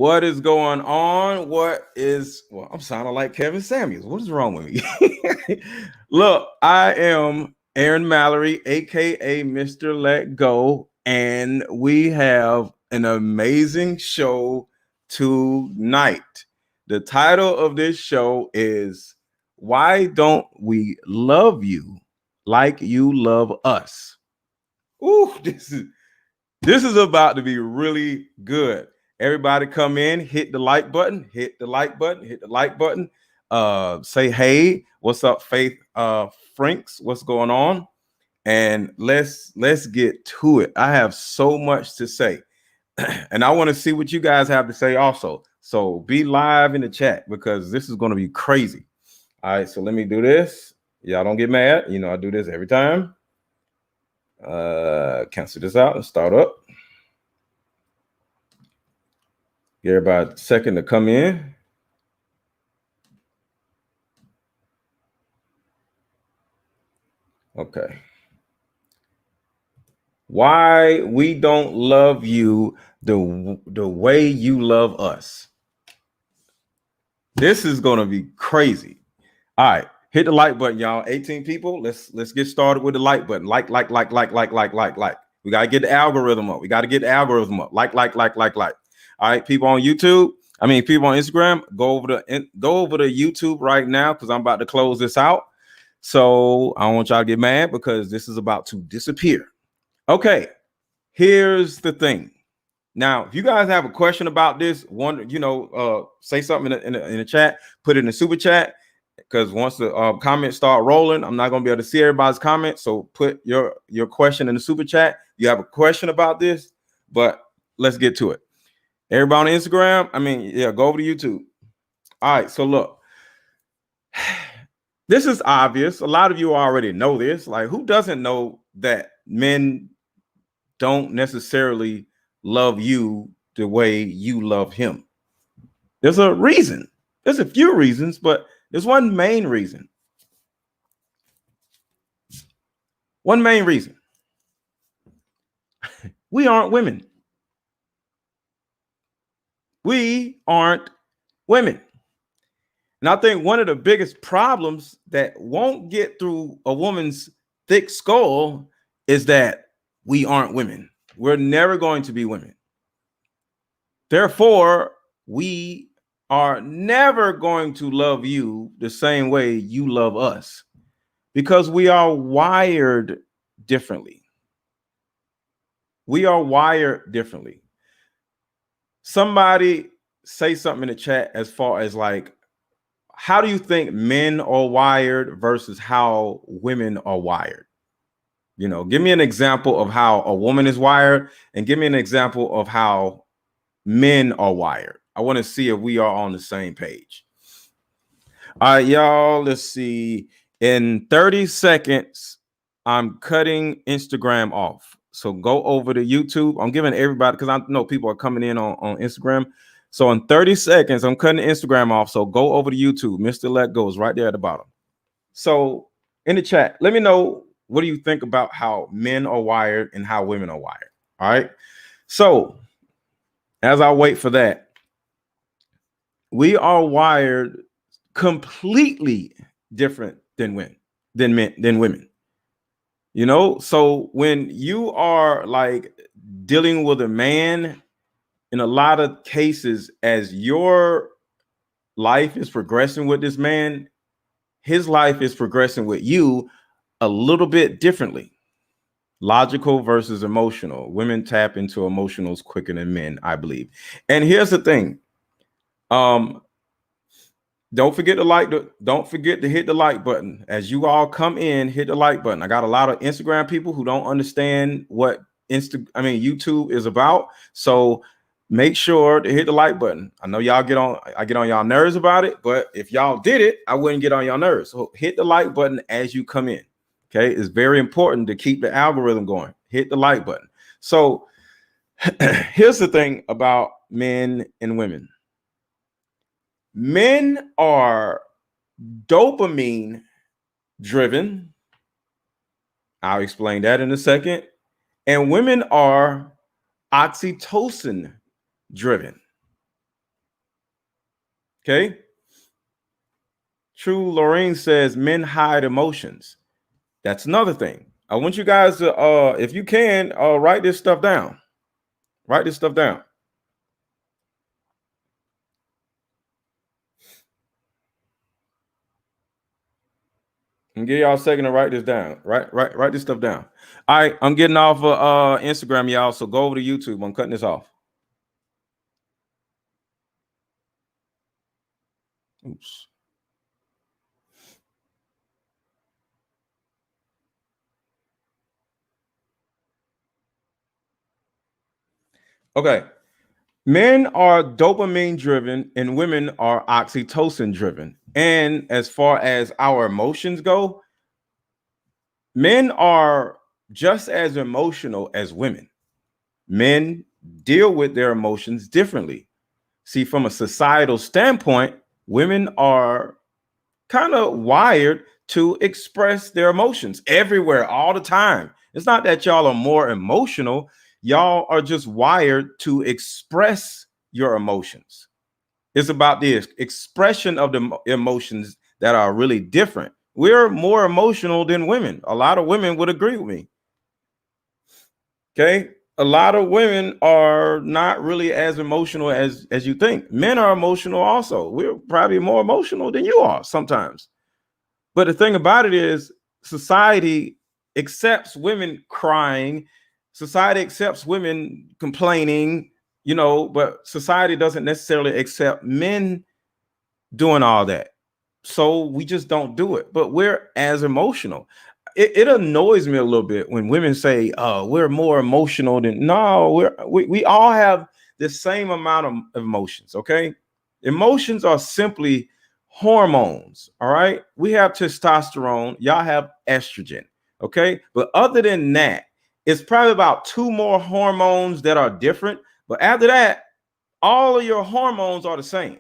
What is going on? Well, I'm sounding like Kevin Samuels. What is wrong with me? Look, I am Aaron Mallory, aka MrLetGo, and we have an amazing show tonight. The title of this show is Why Don't We Love You Like You Love Us? Ooh, this is about to be really good. Everybody come in, hit the like button, hit the like button, hit the like button. Say, hey, what's up, Faith Franks? What's going on? And let's get to it. I have so much to say. And I want to see what you guys have to say also. So be live in the chat because this is going to be crazy. All right, so let me do this. Y'all don't get mad. You know, I do this every time. Cancel this out and start up. Give everybody a second to come in. Okay. Why we don't love you the way you love us. This is going to be crazy. All right. Hit the like button, y'all. 18 people. Let's get started with the like button. Like. We got to get the algorithm up. Like. All right, people on YouTube. People on Instagram. Go over to YouTube right now because I'm about to close this out. So I don't want y'all to get mad because this is about to disappear. Okay, here's the thing. Now, if you guys have a question about this, say something in the chat. Put it in the super chat because once the comments start rolling, I'm not gonna be able to see everybody's comments. So put your question in the super chat. You have a question about this, but let's get to it. Everybody on Instagram, go over to YouTube. All right, so look, this is obvious. A lot of you already know this. Like, who doesn't know that men don't necessarily love you the way you love him? There's a reason. There's a few reasons, but there's one main reason. One main reason. We aren't women. We aren't women. And I think one of the biggest problems that won't get through a woman's thick skull is that we aren't women. We're never going to be women. Therefore, we are never going to love you the same way you love us because we are wired differently. We are wired differently. Somebody say something in the chat as far as like, how do you think men are wired versus how women are wired? You know, give me an example of how a woman is wired and give me an example of how men are wired. I want to see if we are on the same page. All right, y'all, let's see. In 30 seconds, I'm cutting Instagram off. So go over to YouTube. I'm giving everybody, because I know people are coming in on Instagram. So in 30 seconds, I'm cutting Instagram off. So go over to YouTube. MrLetGo is right there at the bottom. So in the chat, let me know, what do you think about how men are wired and how women are wired? All right. So as I wait for that, we are wired completely different than women. You know, so when you are like dealing with a man, in a lot of cases, as your life is progressing with this man, his life is progressing with you a little bit differently. Logical versus emotional. Women tap into emotionals quicker than men, I believe. And here's the thing. Don't forget to hit the like button. As you all come in, hit the like button. I got a lot of Instagram people who don't understand what YouTube is about. So make sure to hit the like button. I know I get on y'all nerves about it, but if y'all did it, I wouldn't get on y'all nerves. So hit the like button as you come in. Okay, it's very important to keep the algorithm going. Hit the like button. So here's the thing about men and women. Men are dopamine driven. I'll explain that in a second. And women are oxytocin driven. Okay. True Lorraine says men hide emotions. That's another thing. I want you guys to, if you can, write this stuff down. Write this stuff down. And give y'all a second to write this down. Write this stuff down. All right, I'm getting off of Instagram, y'all. So go over to YouTube. I'm cutting this off. Oops. Okay. Men are dopamine driven and women are oxytocin driven. And as far as our emotions go, men are just as emotional as women. Men deal with their emotions differently. See, from a societal standpoint, women are kind of wired to express their emotions everywhere all the time. It's not that y'all are more emotional, y'all are just wired to express your emotions. It's about the expression of the emotions that are really different. We're more emotional than women. A lot of women would agree with me. Okay. A lot of women are not really as emotional as you think. Men are emotional also. We're probably more emotional than you are sometimes. But the thing about it is, society accepts women crying, society accepts women complaining, but society doesn't necessarily accept men doing all that. So we just don't do it. But we're as emotional. It annoys me a little bit when women say, we're more emotional than no, we all have the same amount of emotions. Okay. Emotions are simply hormones. All right. We have testosterone, y'all have estrogen. Okay. But other than that, it's probably about two more hormones that are different. But after that, all of your hormones are the same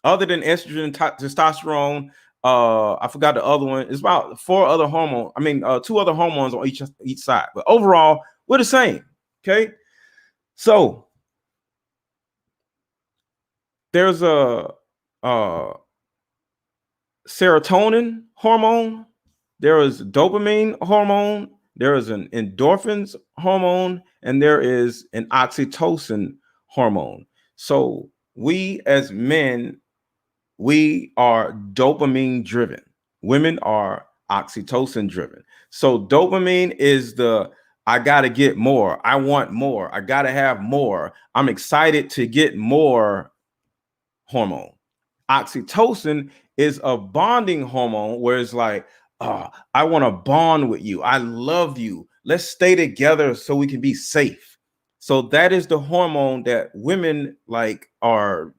other than estrogen, testosterone. I forgot the other one. It's about four other hormones. I mean, two other hormones on each side. But overall, we're the same. Okay. So there's a serotonin hormone. There is dopamine hormone. There is an endorphins hormone, and there is an oxytocin hormone. So we as men, we are dopamine driven. Women are oxytocin driven. So dopamine is the I got to get more. I want more. I got to have more. I'm excited to get more hormone. Oxytocin is a bonding hormone where it's like, oh, I want to bond with you. I love you. Let's stay together so we can be safe. So that is the hormone that women like are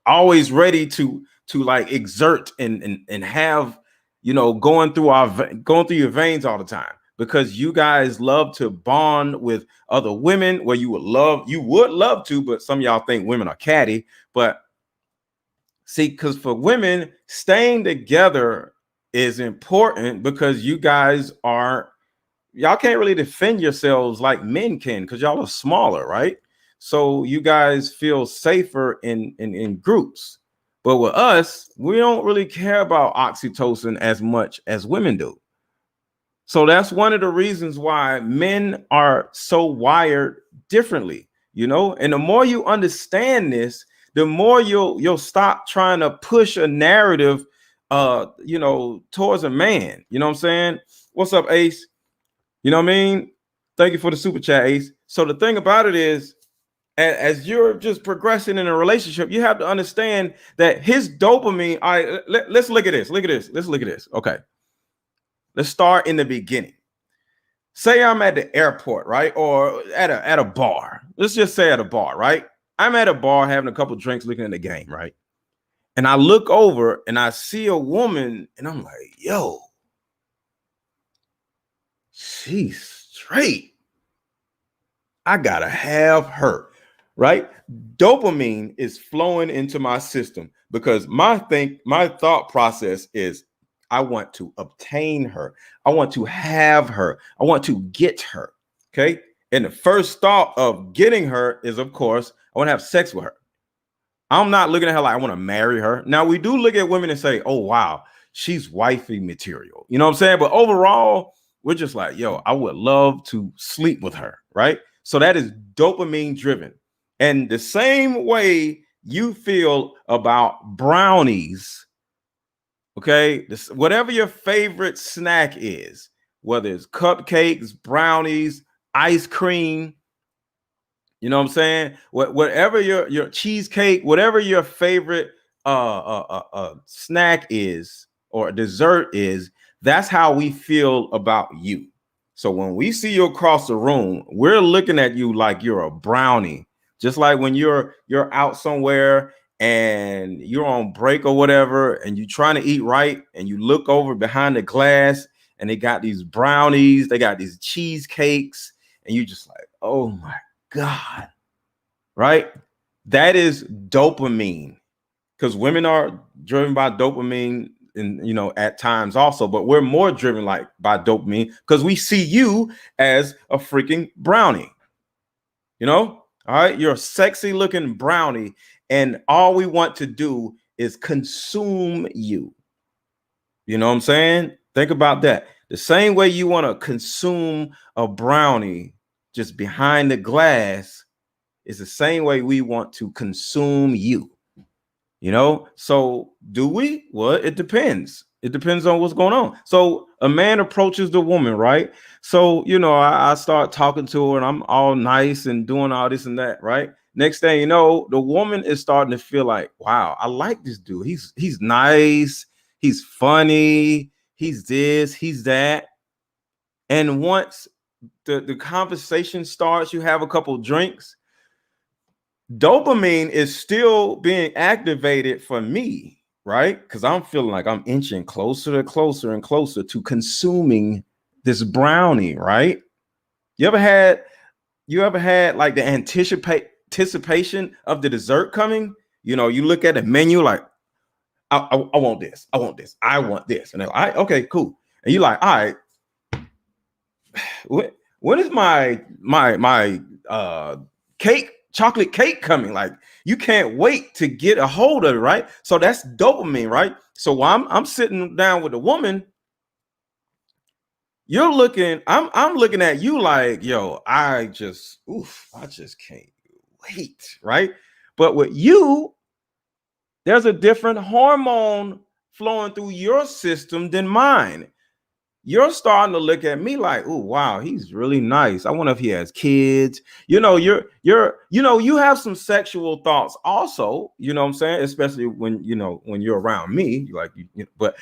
always ready to like exert and have, going through your veins all the time, because you guys love to bond with other women where you would love to, but some of y'all think women are catty. But see, because for women, staying together is important because y'all can't really defend yourselves like men can because y'all are smaller, right? So you guys feel safer in groups. But with us, we don't really care about oxytocin as much as women do. So that's one of the reasons why men are so wired differently, And the more you understand the more you'll stop trying to push a narrative, towards a man. You know what I'm saying? What's up, Ace? You know what I mean? Thank you for the super chat, Ace. So the thing about it is, as you're just progressing in a relationship, you have to understand that his dopamine. All right, let's look at this. Look at this. Let's look at this. Okay. Let's start in the beginning. Say I'm at the airport, right? Or at a bar. Let's just say at a bar, right? I'm at a bar having a couple drinks looking at the game, right? And I look over and I see a woman and I'm like, yo, she's straight. I gotta have her, right? Dopamine is flowing into my system because my thought process is I want to obtain her. I want to have her. I want to get her. Okay. And the first thought of getting her is, of course, I want to have sex with her. I'm not looking at her like I want to marry her. Now we do look at women and say, oh wow, she's wifey material. You know what I'm saying? But overall, we're just like, yo, I would love to sleep with her, right? So that is dopamine driven. And the same way you feel about brownies, okay, whatever your favorite snack is, whether it's cupcakes, brownies, ice cream, you know what I'm saying? Whatever your cheesecake, whatever your favorite snack is or dessert is, that's how we feel about you. So when we see you across the room, we're looking at you like you're a brownie. Just like when you're out somewhere and you're on break or whatever, and you're trying to eat right, and you look over behind the glass and they got these brownies, they got these cheesecakes, and you just like, oh my God, right? That is dopamine, because women are driven by dopamine, and at times also, but we're more driven like by dopamine because we see you as a freaking brownie. All right, you're a sexy looking brownie, and all we want to do is consume you. You know what I'm saying? Think about that. The same way you want to consume a brownie just behind the glass, it's the same way we want to consume you. So do we? Well, it depends. It depends on what's going on. So a man approaches the woman, right? So I start talking to her and I'm all nice and doing all this and that, right? Next thing you know, the woman is starting to feel like, wow, I like this dude. He's nice, he's funny, he's this, he's that. And once the conversation starts, you have a couple drinks, dopamine is still being activated for me, right? Because I'm feeling like I'm inching closer and closer to consuming this brownie, right? You ever had like the anticipation of the dessert coming? You look at the menu like, I want this, I want this, I want this, and they're like, okay, cool, and you're like, all right, when is my chocolate cake coming? Like, you can't wait to get a hold of it, right? So that's dopamine, right? So while I'm sitting down with a woman, I'm looking at you like, yo, I just can't wait, right? But with you, there's a different hormone flowing through your system than mine. You're starting to look at me like, oh wow, he's really nice. I wonder if he has kids. You have some sexual thoughts also, you know what I'm saying? Especially when you're around me, but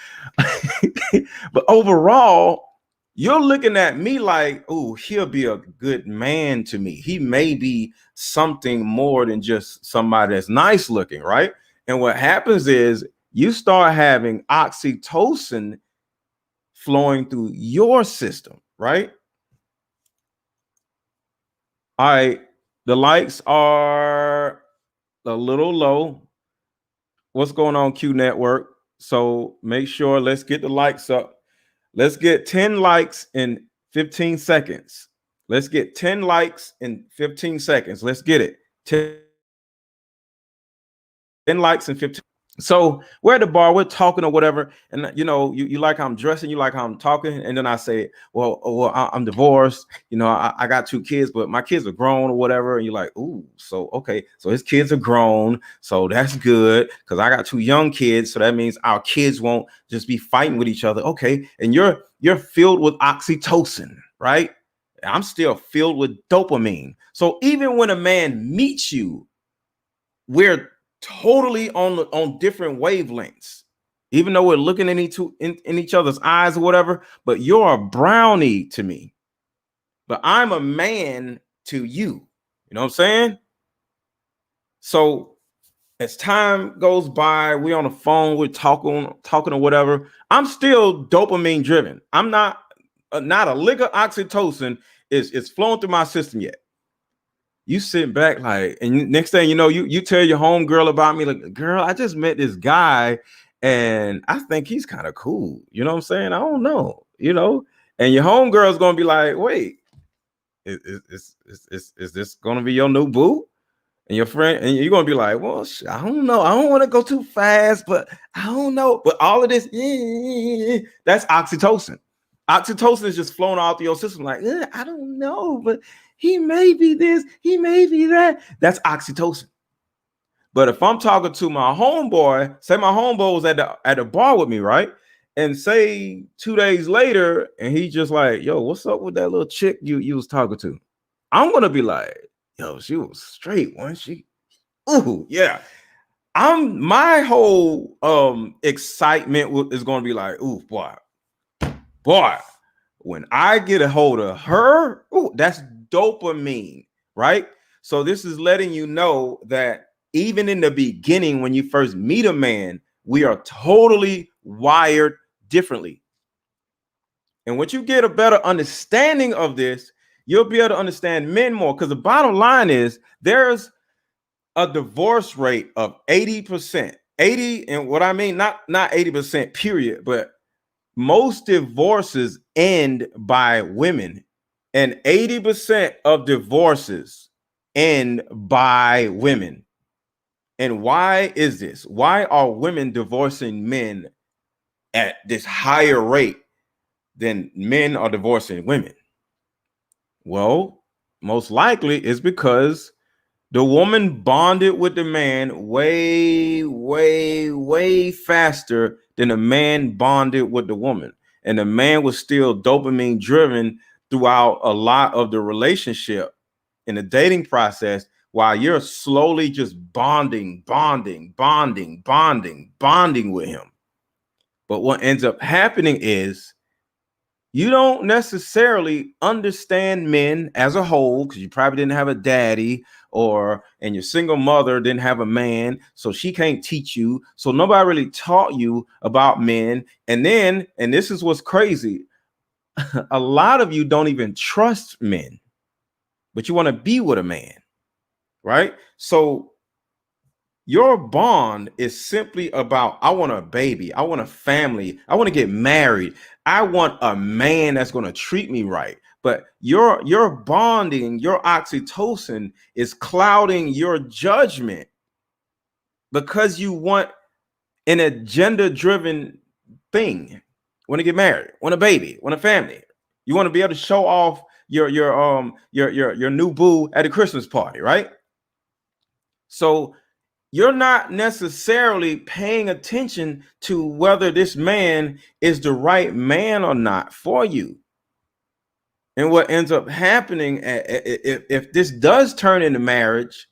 but overall, you're looking at me like, oh, he'll be a good man to me. He may be something more than just somebody that's nice looking, right? And what happens is you start having oxytocin flowing through your system, right? All right, the likes are a little low. What's going on, Q Network? So make sure, let's get the likes up. Let's get 10 likes in 15 seconds. Let's get 10 likes in 15 seconds. Let's get it. 10 likes in 15. So we're at the bar, we're talking or whatever, and you like how I'm dressing, you like how I'm talking, and then I say, well, I'm divorced, I got 2 kids, but my kids are grown or whatever, and you're like, ooh, so okay, so his kids are grown, so that's good, because I got 2 young kids, so that means our kids won't just be fighting with each other, okay? And you're filled with oxytocin, right? I'm still filled with dopamine. So even when a man meets you, we're totally on different wavelengths, even though we're looking in each other's eyes or whatever. But you're a brownie to me, but I'm a man to you. You know what I'm saying? So as time goes by, we're on the phone, we're talking or whatever, I'm still dopamine driven. I'm not a lick of oxytocin is flowing through my system yet. You sit back like, and next thing you know, you tell your home girl about me, like, girl, I just met this guy and I think he's kind of cool. You know what I'm saying? I don't know, and your home girl's gonna be like, wait, is this gonna be your new boo? And your friend, and you're gonna be like, well, I don't know. I don't want to go too fast, but I don't know. But all of this, that's oxytocin. Oxytocin is just flowing out through your system, like, I don't know, but he may be this, he may be that. That's oxytocin. But if I'm talking to my homeboy, say my homeboy was at the bar with me, right? And say 2 days later, and he just like, yo, what's up with that little chick you was talking to? I'm gonna be like, yo, she was straight, wasn't she? Ooh, yeah. My whole excitement is gonna be like, ooh, boy, when I get a hold of her, ooh, that's dopamine, right? So this is letting you know that even in the beginning, when you first meet a man, we are totally wired differently. And once you get a better understanding of this, you'll be able to understand men more. Because the bottom line is there's a divorce rate of 80%. 80, and what I mean, not 80% period, but most divorces end by women. And 80% of divorces end by women. And why is this? Why are women divorcing men at this higher rate than men are divorcing women? Well, most likely it's because the woman bonded with the man way, way, way faster than the man bonded with the woman. And the man was still dopamine driven throughout a lot of the relationship in the dating process, while you're slowly just bonding with him. But what ends up happening is you don't necessarily understand men as a whole, because you probably didn't have a daddy, and your single mother didn't have a man, so she can't teach you. So nobody really taught you about men. And this is what's crazy, a lot of you don't even trust men, but you want to be with a man, right? So your bond is simply about, I want a baby, I want a family, I want to get married, I want a man that's going to treat me right. But your bonding, your oxytocin is clouding your judgment because you want an agenda-driven thing. Want to get married, want a baby, want a family. You want to be able to show off your new boo at a Christmas party, right? So you're not necessarily paying attention to whether this man is the right man or not for you. And what ends up happening, if this does turn into marriage,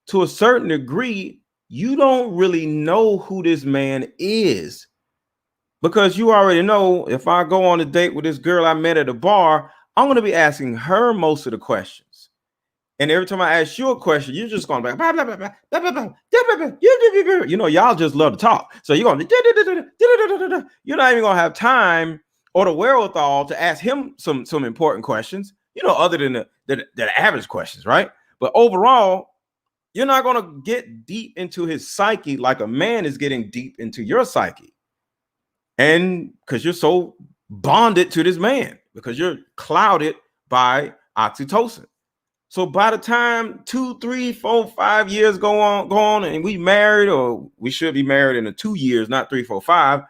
to a certain degree, you don't really know who this man is, because you already know, if I go on a date with this girl I met at a bar, I'm going to be asking her most of the questions. And every time I ask you a question, you're just going to y'all just love to talk. So you're going to, you're not even going to have time or the wherewithal to ask him some important questions, other than the average questions, right? But overall, you're not going to get deep into his psyche like a man is getting deep into your psyche. And because you're so bonded to this man, because you're clouded by oxytocin. So by the time 2, 3, 4, 5 years go on, and we married, or we should be married in the 2 years, not 3, 4, 5,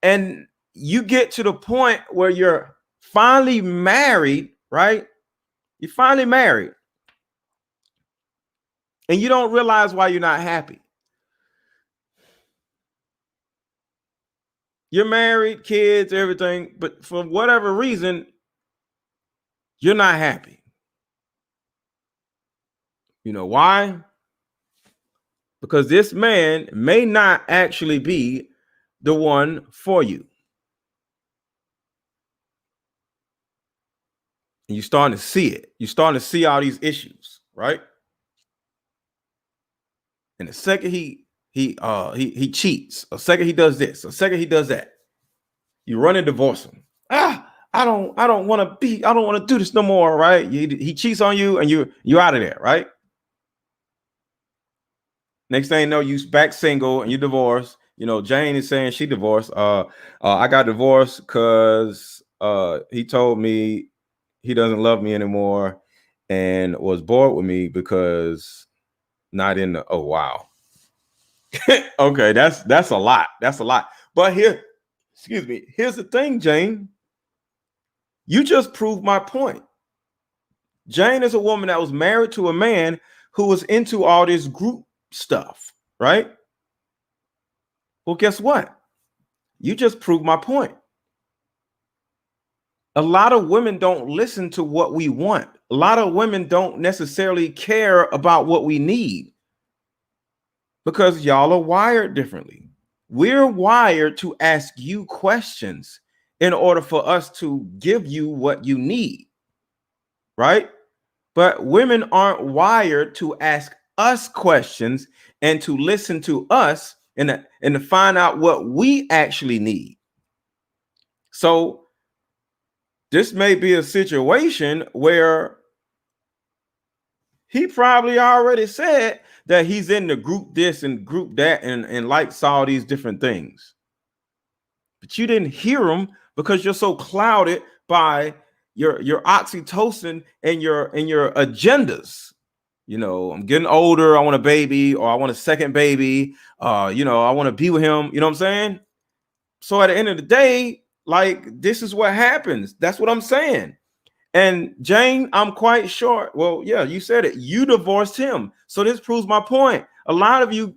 and you get to the point where you're finally married, right? You're finally married, and you don't realize why you're not happy. You're married, kids, everything, but for whatever reason, you're not happy. You know why? Because this man may not actually be the one for you. And you're starting to see it. You're starting to see all these issues, right? And the second he cheats, a second he does this, a second he does that, you run and divorce him. I don't want to do this no more, right? He cheats on you, and you're out of there, right? Next thing you know, you back single and you divorced. Jane is saying she divorced. I got divorced because he told me he doesn't love me anymore, and was bored with me because not in the, oh wow. Okay, that's a lot. That's a lot. But here, excuse me, here's the thing, Jane. You just proved my point. Jane is a woman that was married to a man who was into all this group stuff, right? Well, guess what? You just proved my point. A lot of women don't listen to what we want. A lot of women don't necessarily care about what we need because y'all are wired differently. We're wired to ask you questions in order for us to give you what you need, right? But women aren't wired to ask us questions and to listen to us and to find out what we actually need. So this may be a situation where he probably already said that he's in the group this and group that and likes all these different things. But you didn't hear him because you're so clouded by your oxytocin and your agendas. You know, I'm getting older, I want a baby, or I want a second baby, you know, I want to be with him, you know what I'm saying? So at the end of the day, like, this is what happens. That's what I'm saying. And Jane, I'm quite sure. Well, yeah, you said it. You divorced him. So this proves my point. A lot of you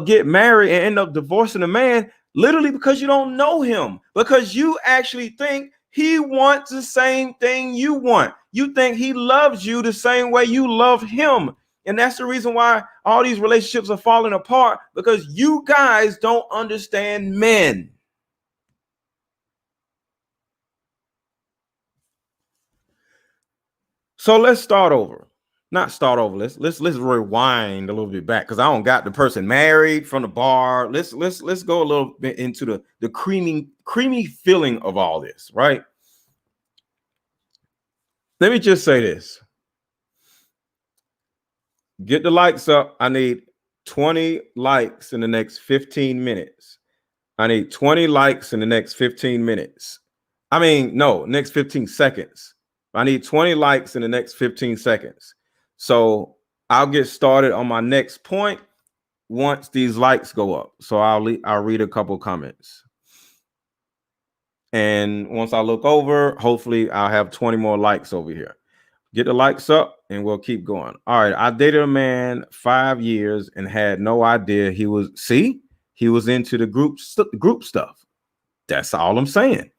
get married and end up divorcing a man literally because you don't know him, because you actually think he wants the same thing you want. You think he loves you the same way you love him. And that's the reason why all these relationships are falling apart, because you guys don't understand men. So let's start over. Not start over. Let's rewind a little bit back, because I don't got the person married from the bar. Let's go a little bit into the creamy feeling of all this, right? Let me just say this. Get the likes up. I need 20 likes in the next 15 minutes. I need 20 likes in the next 15 minutes. I mean, no, next 15 seconds. I need 20 likes in the next 15 seconds. So I'll get started on my next point once these likes go up. So I'll read a couple comments. And once I look over, hopefully I'll have 20 more likes over here. Get the likes up and we'll keep going. All right. I dated a man 5 years and had no idea he was into the group stuff. That's all I'm saying.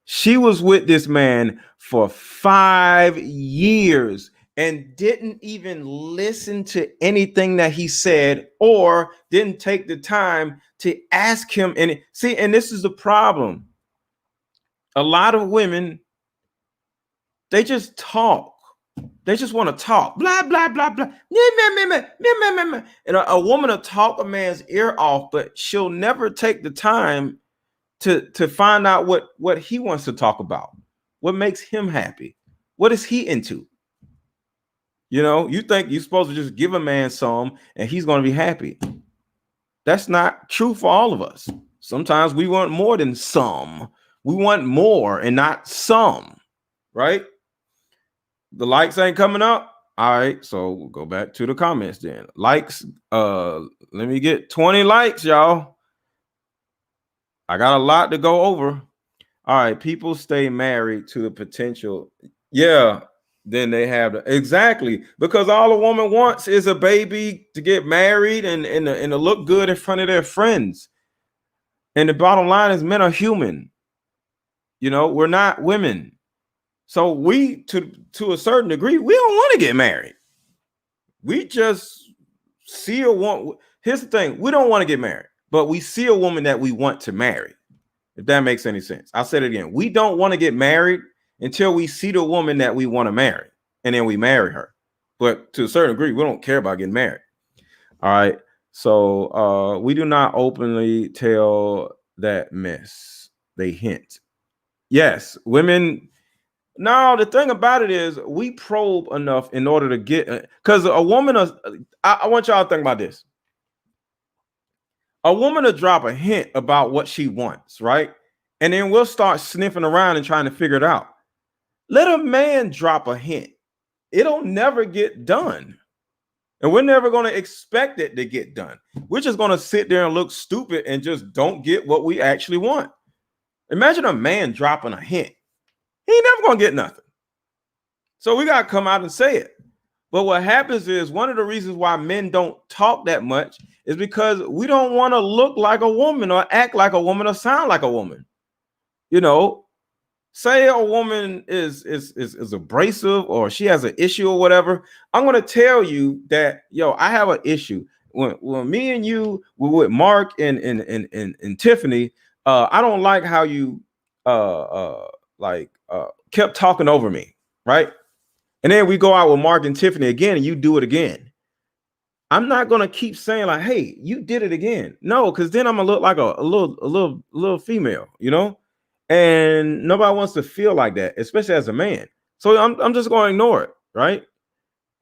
She was with this man for 5 years and didn't even listen to anything that he said, or didn't take the time to ask him. And see, and this is the problem. A lot of women, they just talk. They just want to talk. Blah, blah, blah, blah. And a woman will talk a man's ear off, but she'll never take the time to find out what he wants to talk about, what makes him happy, what is he into. You know, you think you're supposed to just give a man some and he's going to be happy. That's not true for all of us. Sometimes we want more than some. We want more and not some, right? The likes ain't coming up. All right, so we'll go back to the comments then. Likes, let me get 20 likes, y'all. I got a lot to go over. All right, people stay married to the potential. Yeah, then they have exactly, because all a woman wants is a baby, to get married and to look good in front of their friends. And the bottom line is, men are human. You know, we're not women. So we, to a certain degree, we don't want to get married. We just see a woman. Here's the thing: we don't want to get married, but we see a woman that we want to marry. If that makes any sense. I'll say it again. We don't want to get married until we see the woman that we want to marry, and then we marry her. But to a certain degree, we don't care about getting married. All right. So we do not openly tell that mess. They hint. Yes, women. No, the thing about it is, we probe enough in order to get, because a woman, I want y'all to think about this. A woman will drop a hint about what she wants, right? And then we'll start sniffing around and trying to figure it out. Let a man drop a hint it'll never get done. And we're never going to expect it to get done. We're just going to sit there and look stupid and just don't get what we actually want. Imagine a man dropping a hint. He ain't never going to get nothing. So we got to come out and say it. But what happens is, one of the reasons why men don't talk that much is because we don't want to look like a woman or act like a woman or sound like a woman. You know, say a woman is abrasive or she has an issue or whatever. I'm going to tell you that, yo, I have an issue. When me and you were with Mark and Tiffany, I don't like how you kept talking over me, right? And then we go out with Mark and Tiffany again, and you do it again. I'm not gonna keep saying like, "Hey, you did it again." No, because then I'm gonna look like a little female, you know. And nobody wants to feel like that, especially as a man. So I'm just gonna ignore it, right?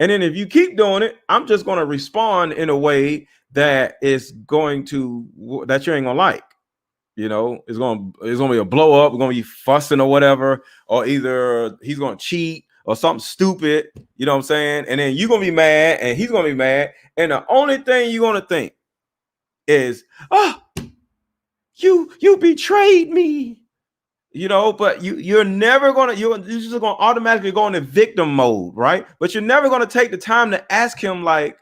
And then if you keep doing it, I'm just gonna respond in a way that is going to that you ain't gonna like. You know, it's gonna be a blow up. We're gonna be fussing or whatever, or either he's gonna cheat or something stupid. You know what I'm saying? And then you're gonna be mad, and he's gonna be mad, and the only thing you're gonna think is, "Oh, you betrayed me." You know, but you're never gonna you're just gonna automatically go into victim mode, right? But you're never gonna take the time to ask him like,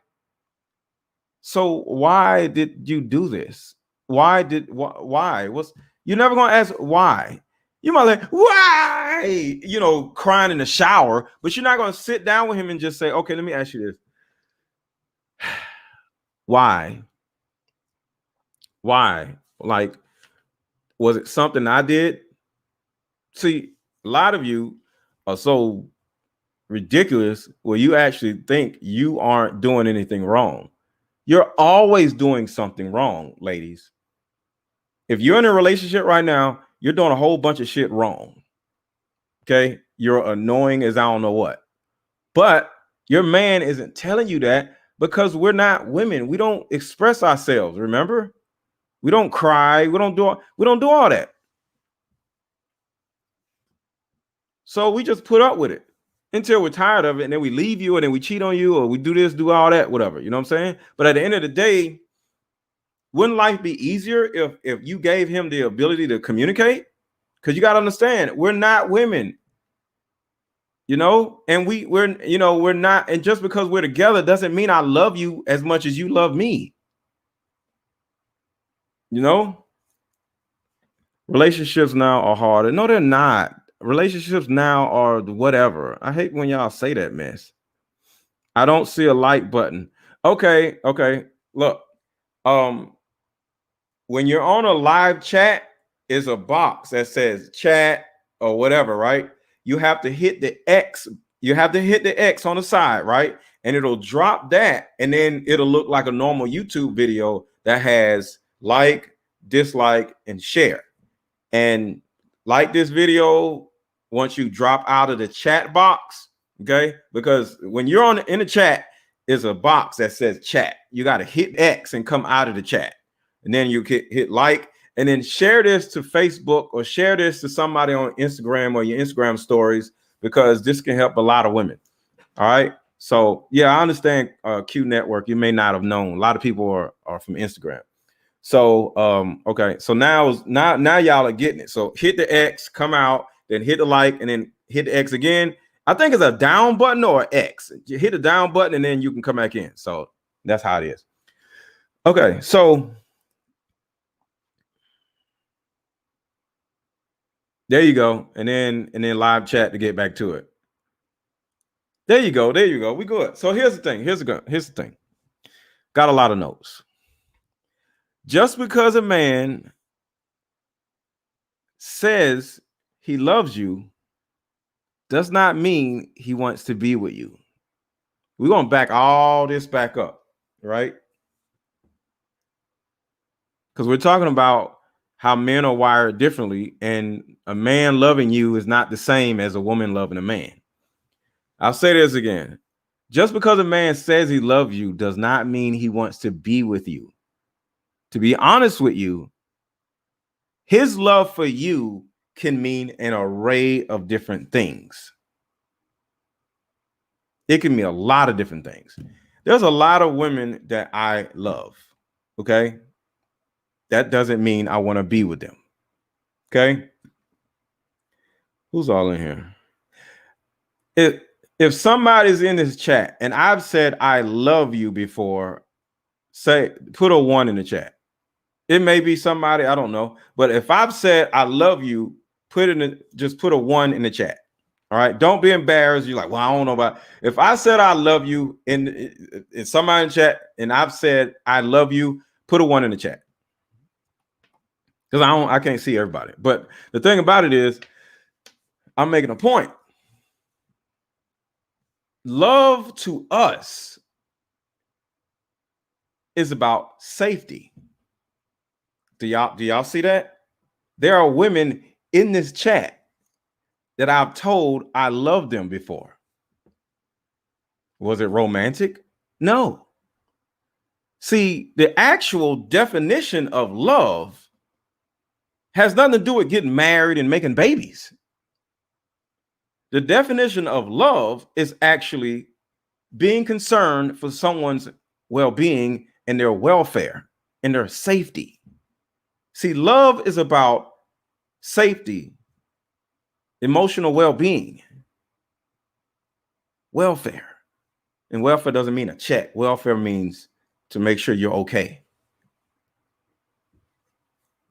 "So why did you do this? Why? You're never gonna ask why. You might like, why, you know, crying in the shower, but you're not gonna sit down with him and just say, okay, let me ask you this. Why? Like, was it something I did? See, a lot of you are so ridiculous where you actually think you aren't doing anything wrong. You're always doing something wrong, ladies. If you're in a relationship right now, you're doing a whole bunch of shit wrong. Okay. You're annoying as I don't know what. But your man isn't telling you that because we're not women. We don't express ourselves. Remember? We don't cry. We don't do all that. So we just put up with it until we're tired of it. And then we leave you and then we cheat on you or we do this, do all that, whatever. You know what I'm saying? But at the end of the day, wouldn't life be easier if you gave him the ability to communicate? Because you got to understand, we're not women. You know, and we're not, and just because we're together doesn't mean I love you as much as you love me. You know, relationships now are harder. No, they're not. Relationships now are whatever. I hate when y'all say that mess. I don't see a like button. Okay. Look, when you're on a live chat, is a box that says chat or whatever, right? You have to hit the X. You have to hit the X on the side, right? And it'll drop that, and then it'll look like a normal YouTube video that has like, dislike, and share. And like this video once you drop out of the chat box, okay? Because when you're in the chat, is a box that says chat. You got to hit X and come out of the chat, and then you hit like, and then share this to Facebook or share this to somebody on Instagram or your Instagram stories, because this can help a lot of women. All right. So yeah, I understand Q Network. You may not have known. A lot of people are from Instagram. So okay. So now y'all are getting it. So hit the X, come out, then hit the like, and then hit the X again. I think it's a down button or X. You hit the down button and then you can come back in. So that's how it is. Okay, so there you go. And then live chat to get back to it. There you go. We good. So here's the thing. Here's the thing. Got a lot of notes. Just because a man says he loves you does not mean he wants to be with you. We're going to back all this back up, right? Because we're talking about how men are wired differently, and a man loving you is not the same as a woman loving a man. I'll say this again. Just because a man says he loves you does not mean he wants to be with you. To be honest with you, his love for you can mean an array of different things. It can mean a lot of different things. There's a lot of women that I love. Okay. That doesn't mean I want to be with them. Okay. Who's all in here? If somebody's in this chat and I've said I love you before, put a 1 in the chat. It may be somebody, I don't know. But if I've said I love you, just put a 1 in the chat. All right. Don't be embarrassed. You're like, well, I don't know about. If I said I love you in somebody in chat and I've said I love you, put a 1 in the chat. Because I can't see everybody. But the thing about it is, I'm making a point. Love to us is about safety. Do y'all see that? There are women in this chat that I've told I love them before. Was it romantic? No. See, the actual definition of love has nothing to do with getting married and making babies. The definition of love is actually being concerned for someone's well-being and their welfare and their safety. See, love is about safety, emotional well-being, welfare. And welfare doesn't mean a check. Welfare means to make sure you're okay.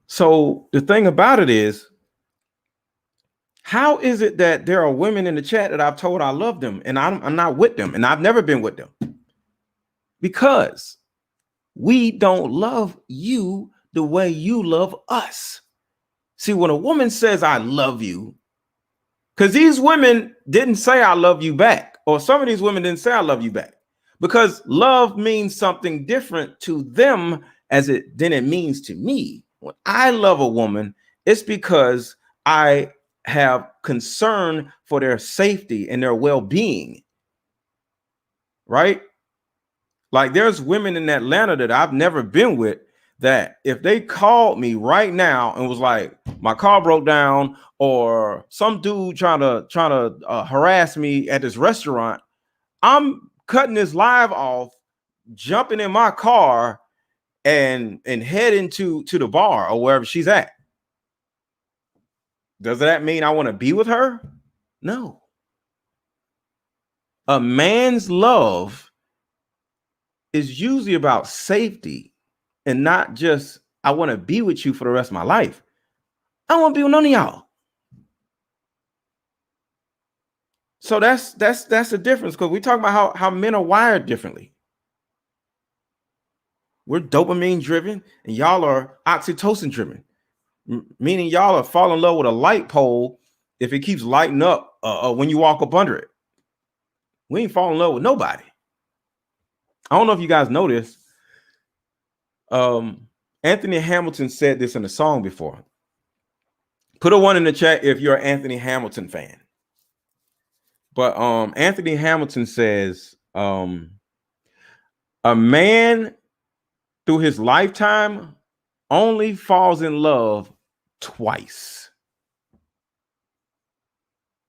So the thing about it is, how is it that there are women in the chat that I've told I love them and I'm not with them and I've never been with them? Because we don't love you the way you love us. See, when a woman says I love you, because these women didn't say I love you back, or some of these women didn't say I love you back, because love means something different to them than it means to me. When I love a woman, it's because I have concern for their safety and their well-being, right? Like there's women in Atlanta that I've never been with that if they called me right now and was like, my car broke down, or some dude trying to harass me at this restaurant, I'm cutting this live off, jumping in my car and heading to the bar or wherever she's at. Does that mean I want to be with her? No. A man's love is usually about safety and not just, I want to be with you for the rest of my life. I don't want to be with none of y'all. So that's the difference, because we talk about how men are wired differently. We're dopamine driven and y'all are oxytocin driven, meaning y'all are fall in love with a light pole if it keeps lighting up when you walk up under it. We ain't fall in love with nobody. I don't know if you guys know this. Anthony Hamilton said this in a song before. Put a 1 in the chat if you're an Anthony Hamilton fan. But Anthony Hamilton says, a man through his lifetime only falls in love twice.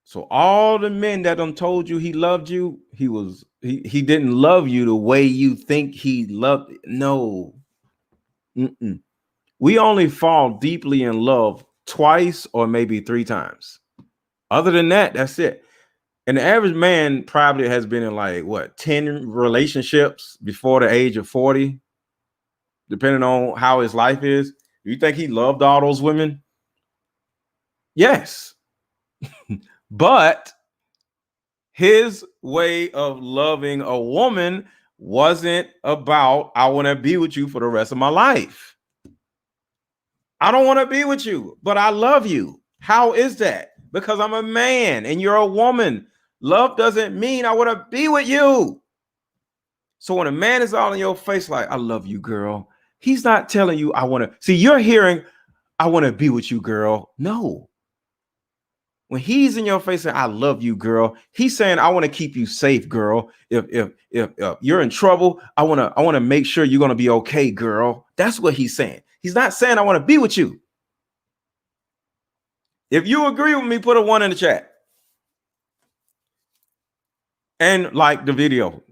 So all the men that told you he loved you, he didn't love you the way you think he loved. No. We only fall deeply in love twice or maybe 3 times. Other than that, that's it. And the average man probably has been in like 10 relationships before the age of 40, depending on how his life is. You think he loved all those women? Yes. But his way of loving a woman wasn't about, I want to be with you for the rest of my life. I don't want to be with you, but I love you. How is that? Because I'm a man and you're a woman. Love doesn't mean I want to be with you. So when a man is all in your face like, I love you, girl, he's not telling you I want to. See, you're hearing, I want to be with you, girl. No. When he's in your face saying, I love you, girl, he's saying, I want to keep you safe, girl. If you're in trouble, I want to make sure you're going to be okay, girl. That's what he's saying. He's not saying I want to be with you. If you agree with me, put a 1 in the chat. and like the video.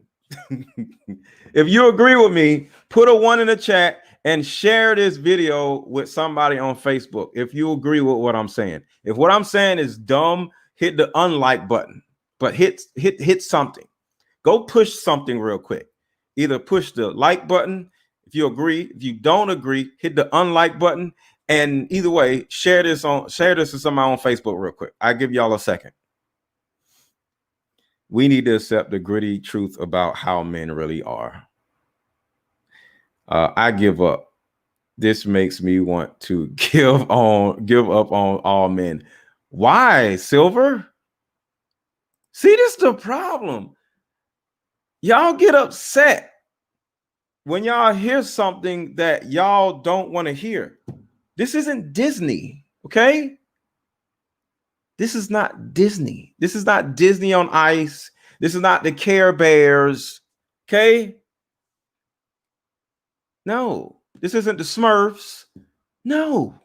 If you agree with me, put a 1 in the chat and share this video with somebody on Facebook. If you agree with what I'm saying, if what I'm saying is dumb, hit the unlike button, but hit something. Go push something real quick. Either push the like button if you agree. If you don't agree, hit the unlike button. And either way, share this to somebody on Facebook real quick. I'll give y'all a second. We need to accept the gritty truth about how men really are. I give up. This makes me want to give up on all men. Why, Silver? See, this is the problem. Y'all get upset when y'all hear something that y'all don't want to hear. This isn't Disney, okay? This is not Disney. This is not Disney on Ice. This is not the Care Bears, okay? No, this isn't the Smurfs. No.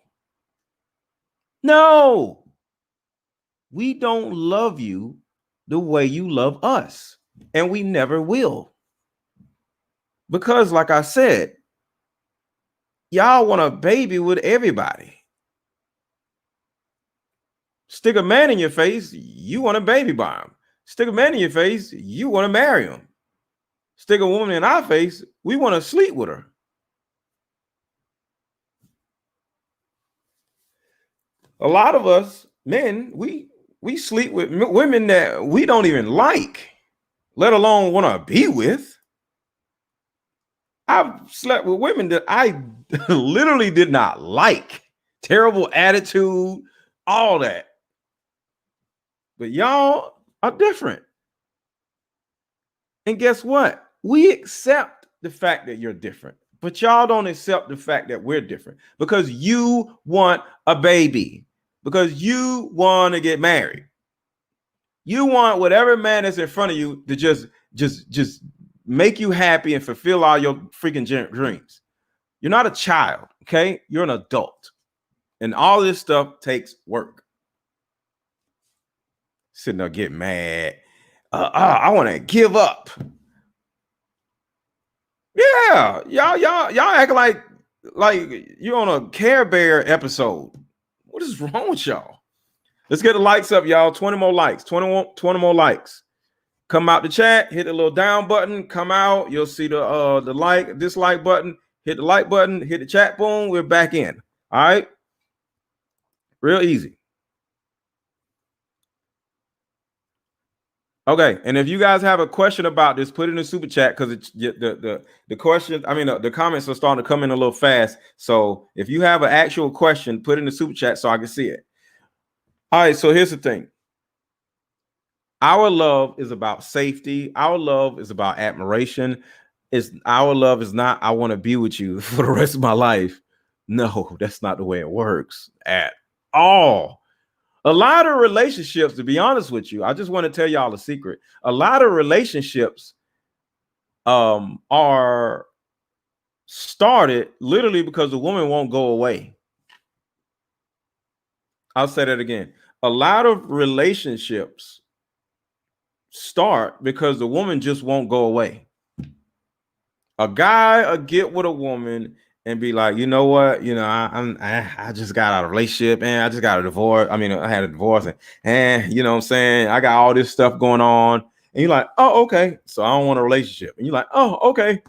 We don't love you the way you love us, and we never will. Because, like I said, y'all want a baby with everybody. Stick a man in your face, you want a baby by him. Stick a man in your face, you want to marry him. Stick a woman in our face, we want to sleep with her. A lot of us men, we sleep with women that we don't even like, let alone want to be with. I've slept with women that I literally did not like. Terrible attitude, all that. But y'all are different. And guess what? We accept the fact that you're different, but y'all don't accept the fact that we're different because you want a baby, because you want to get married. You want whatever man that's in front of you to just make you happy and fulfill all your freaking dreams. You're not a child, okay? You're an adult. And all this stuff takes work. Sitting there getting mad. I want to give up. Yeah, y'all act like you're on a Care Bear episode. What is wrong with y'all? Let's get the likes up, y'all. 20 more likes. 20 more likes. Come out the chat, hit the little down button, come out. You'll see the dislike button. Hit the like button, hit the chat, boom, we're back in. All right. Real easy. Okay, and if you guys have a question about this, put it in the super chat because the questions, the comments are starting to come in a little fast. So if you have an actual question, put it in the super chat so I can see it. All right, so here's the thing. Our love is about safety. Our love is about admiration. Our love is not, I want to be with you for the rest of my life. No, that's not the way it works at all. A lot of relationships, to be honest with you, I just want to tell y'all a secret. A lot of relationships are started literally because the woman won't go away. I'll say that again. A lot of relationships start because the woman just won't go away. A guy will get with a woman and be like, you know what, I just got out of a relationship and I just got a divorce. I had a divorce and you know what I'm saying, I got all this stuff going on. And you're like, oh, okay. So I don't want a relationship. And you're like, oh, okay.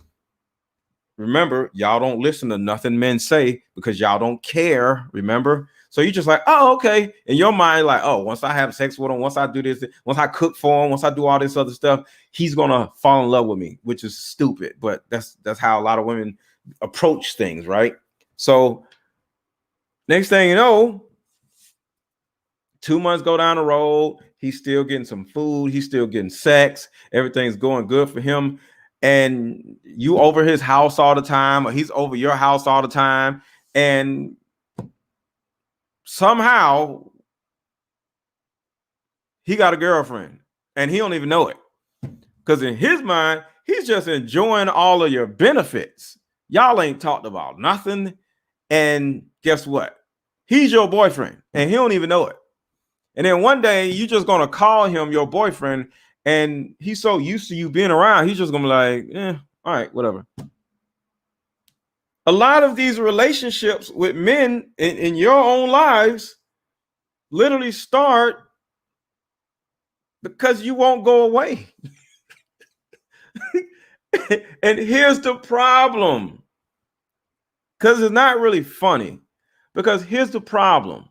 Remember, y'all don't listen to nothing men say because y'all don't care. Remember? So you're just like, oh, okay. In your mind, like, oh, once I have sex with him, once I do this, once I cook for him, once I do all this other stuff, he's gonna fall in love with me, which is stupid. But that's how a lot of women approach things, right? So next thing you know, 2 months go down the road, he's still getting some food, he's still getting sex, everything's going good for him. And you over his house all the time, or he's over your house all the time, and somehow he got a girlfriend and he don't even know it, because in his mind he's just enjoying all of your benefits. Y'all ain't talked about nothing, and guess what? He's your boyfriend and he don't even know it. And then one day you just gonna call him your boyfriend And he's so used to you being around, he's just gonna be like, yeah, all right, whatever. A lot of these relationships with men in your own lives literally start because you won't go away. And here's the problem, because it's not really funny, because here's the problem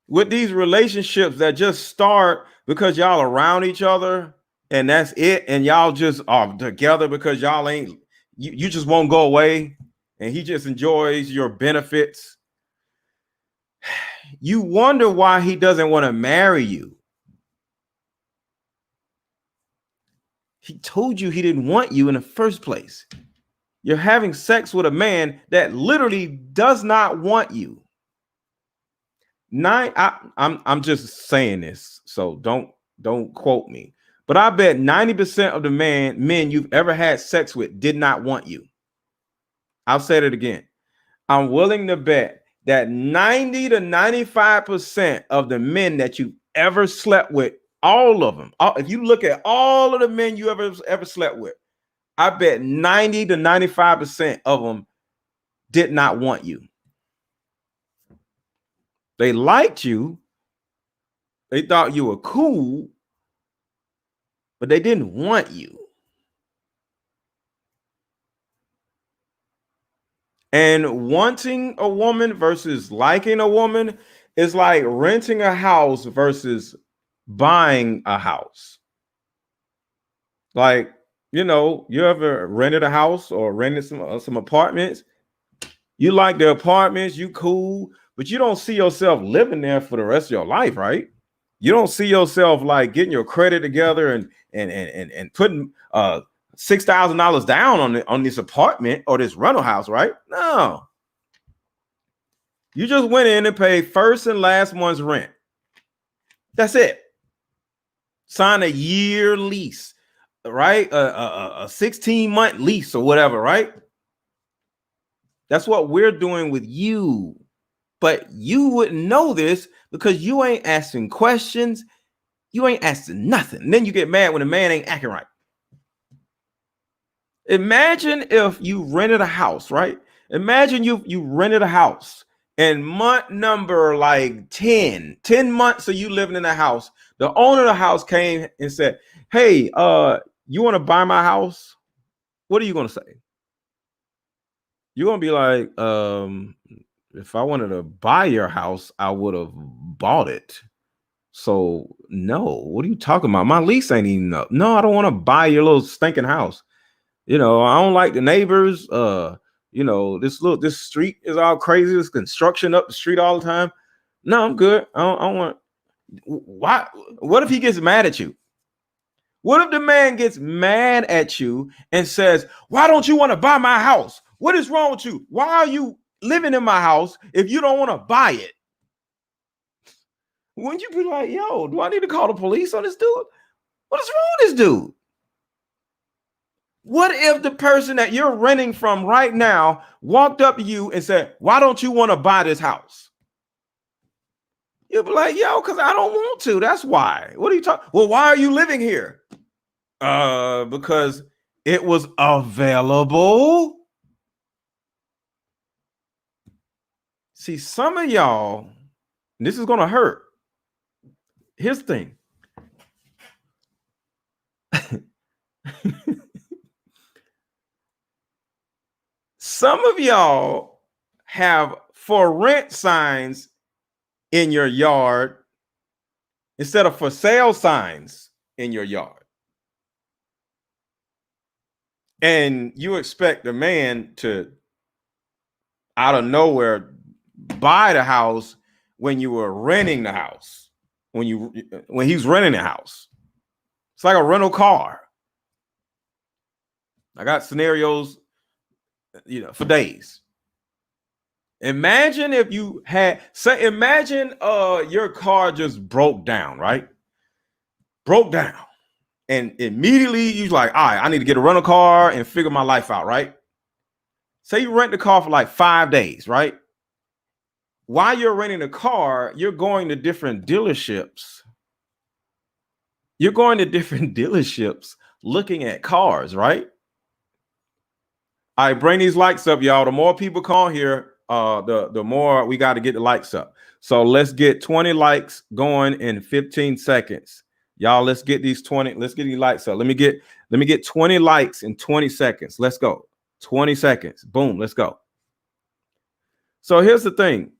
with these relationships that just start because y'all around each other and that's it, and y'all just are together because y'all ain't, you just won't go away, and he just enjoys your benefits. You wonder why he doesn't want to marry you. He told you he didn't want you in the first place. You're having sex with a man that literally does not want you. I'm just saying this, so don't quote me. But I bet 90% of the men you've ever had sex with did not want you. I'll say it again. I'm willing to bet that 90 to 95% of the men that you've ever slept with, all of them, if you look at all of the men you ever slept with, I bet 90 to 95% of them did not want you. They liked you. They thought you were cool, but they didn't want you. And wanting a woman versus liking a woman is like renting a house versus buying a house. Like, you ever rented a house or rented some apartments? You like the apartments, you cool, but you don't see yourself living there for the rest of your life, right? You don't see yourself like getting your credit together and putting $6,000 down on this apartment or this rental house, right? No. You just went in and paid first and last month's rent. That's it. Sign a year lease, right? A 16-month lease or whatever, right? That's what we're doing with you. But you wouldn't know this because you ain't asking questions. You ain't asking nothing. And then you get mad when a man ain't acting right. Imagine if you rented a house, right? Imagine you rented a house and month number like 10 months of you living in the house, the owner of the house came and said, hey, you want to buy my house? What are you going to say? You're going to be like, if I wanted to buy your house, I would have bought it. So no, what are you talking about? My lease ain't even up. No, I don't want to buy your little stinking house. I don't like the neighbors. This street is all crazy. There's construction up the street all the time. No, I'm good. I don't want. Why? What if he gets mad at you? What if the man gets mad at you and says, why don't you want to buy my house? What is wrong with you? Why are you living in my house if you don't want to buy it? Wouldn't you be like, yo, do I need to call the police on this dude? What is wrong with this dude? What if the person that you're renting from right now walked up to you and said, why don't you want to buy this house? You'll be like, yo, because I don't want to. That's why. What are you talking? Well, why are you living here? Because it was available. See, some of y'all, this is going to hurt. Here's the thing. Some of y'all have for rent signs in your yard instead of for sale signs in your yard. And you expect the man to, out of nowhere, buy the house when you were renting the house, when he's renting the house. It's like a rental car. I got scenarios, for days. Imagine if you had, imagine your car just broke down, right? Broke down. And immediately you're like, all right, I need to get a rental car and figure my life out, right? Say you rent the car for like 5 days, right? While you're renting the car, you're going to different dealerships You're going to different dealerships looking at cars, right? I bring these likes up, y'all. The more people call here, the more we got to get the likes up. So let's get 20 likes going in 15 seconds. Y'all, let's get these 20. Let's get these likes up. Let me get 20 likes in 20 seconds. Let's go. 20 seconds. Boom. Let's go. So here's the thing.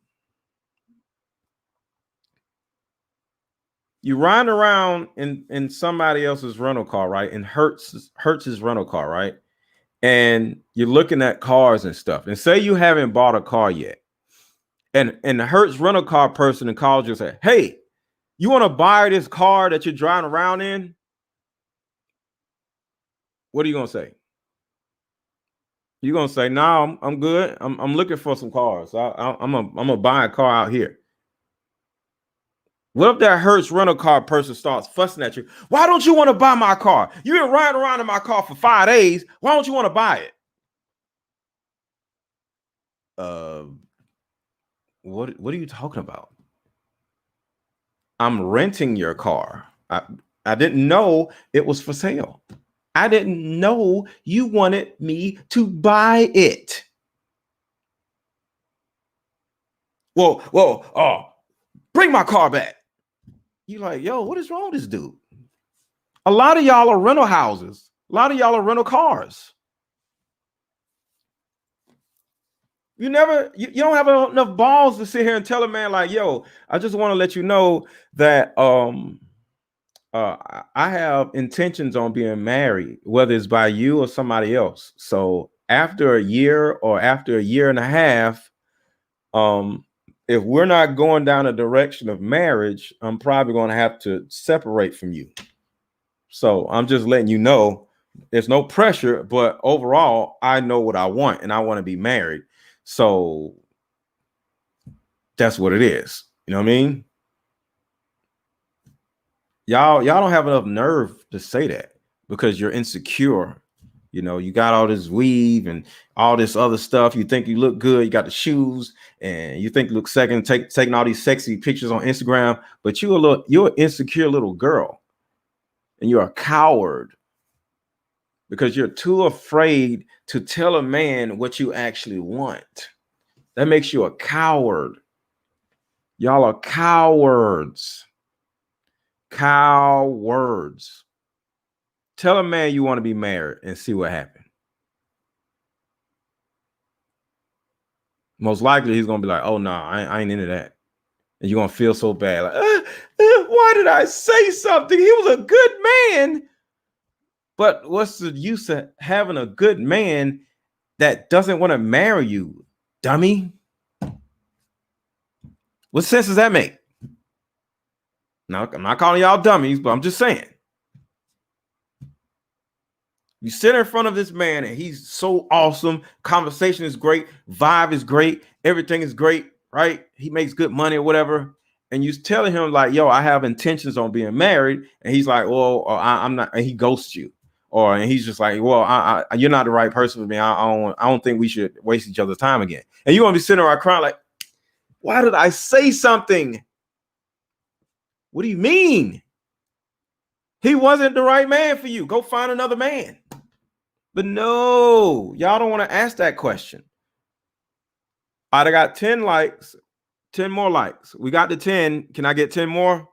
You ride around in somebody else's rental car, right? And Hertz's rental car, right? And you're looking at cars and stuff. And say you haven't bought a car yet. And the Hertz rental car person calls you and say, hey, you want to buy this car that you're driving around in? What are you going to say? You're going to say, no, I'm good. I'm looking for some cars. I'm going to buy a car out here. What if that Hertz rental car person starts fussing at you? Why don't you want to buy my car? You've been riding around in my car for 5 days. Why don't you want to buy it? What are you talking about? I'm renting your car. I didn't know it was for sale. I didn't know you wanted me to buy it. Well, bring my car back. You like, yo, what is wrong with this dude? A lot of y'all are rental houses. A lot of y'all are rental cars. You don't have enough balls to sit here and tell a man like, yo, I just want to let you know that I have intentions on being married, whether it's by you or somebody else. So after a year or after a year and a half, if we're not going down a direction of marriage, I'm probably going to have to separate from you. So I'm just letting you know there's no pressure, but overall, I know what I want and I want to be married. So that's what it is. You know what I mean? Y'all don't have enough nerve to say that because you're insecure. You know, you got all this weave and all this other stuff. You think you look good. You got the shoes and you think you look second, taking all these sexy pictures on Instagram, but you're an insecure little girl and you're a coward because you're too afraid to tell a man what you actually want. That makes you a coward. Y'all are cowards. Cowards. Tell a man you want to be married and see what happens. Most likely he's gonna be like, oh no, I ain't into that. And you're gonna feel so bad. Like, why did I say something? He was a good man. But what's the use of having a good man that doesn't want to marry you, dummy? What sense does that make? Now, I'm not calling y'all dummies, but I'm just saying. You sit in front of this man and he's so awesome. Conversation is great. Vibe is great. Everything is great, right? He makes good money or whatever. And you telling him like, yo, I have intentions on being married. And he's like, well, I'm not. And he ghosts you. And he's just like, well, you're not the right person for me. I don't think we should waste each other's time again. And you're going to be sitting around crying like, why did I say something? What do you mean? He wasn't the right man for you. Go find another man. But no, y'all don't want to ask that question. I got 10 likes, 10 more likes. We got the 10. Can I get 10 more?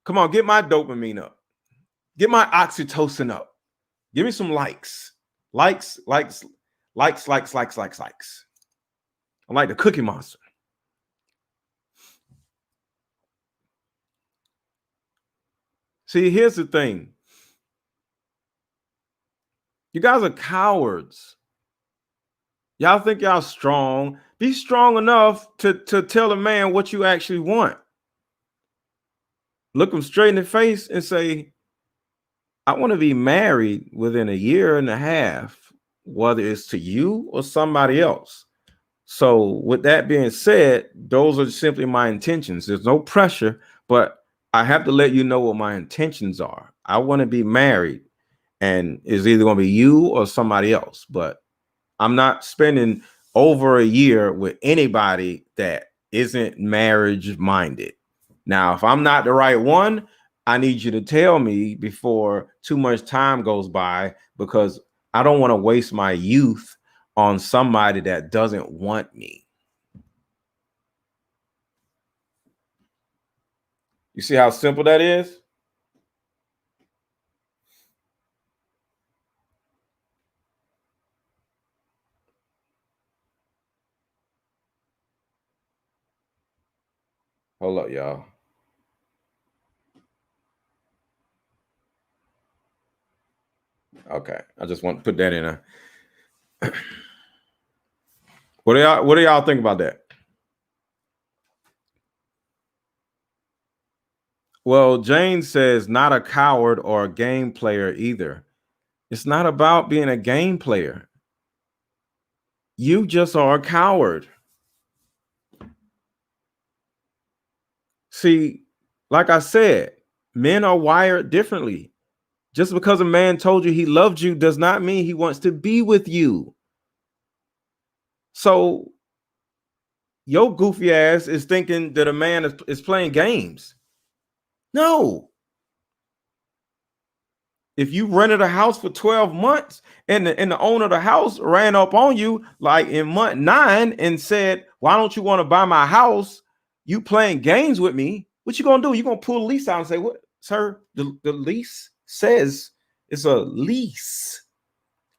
Come on, get my dopamine up. Get my oxytocin up. Give me some likes. Likes. I'm like the Cookie Monster. See, here's the thing. You guys are cowards. Y'all think y'all strong. Be strong enough to tell a man what you actually want. Look him straight in the face and say, I want to be married within a year and a half, whether it's to you or somebody else. So with that being said, those are simply my intentions. There's no pressure, but I have to let you know what my intentions are. I want to be married. And it's either going to be you or somebody else. But I'm not spending over a year with anybody that isn't marriage minded. Now, if I'm not the right one, I need you to tell me before too much time goes by, because I don't want to waste my youth on somebody that doesn't want me. You see how simple that is? Hold up, y'all. Okay, I just want to put that in a. What do y'all think about that? Well, Jane says not a coward or a game player either. It's not about being a game player. You just are a coward. See, like I said, men are wired differently. Just because a man told you he loved you does not mean he wants to be with you. So your goofy ass is thinking that a man is playing games. No. If you rented a house for 12 months and the owner of the house ran up on you like in month 9 and said, why don't you want to buy my house? You playing games with me. What you gonna do? You gonna pull the lease out and say, what, sir? The lease says it's a lease.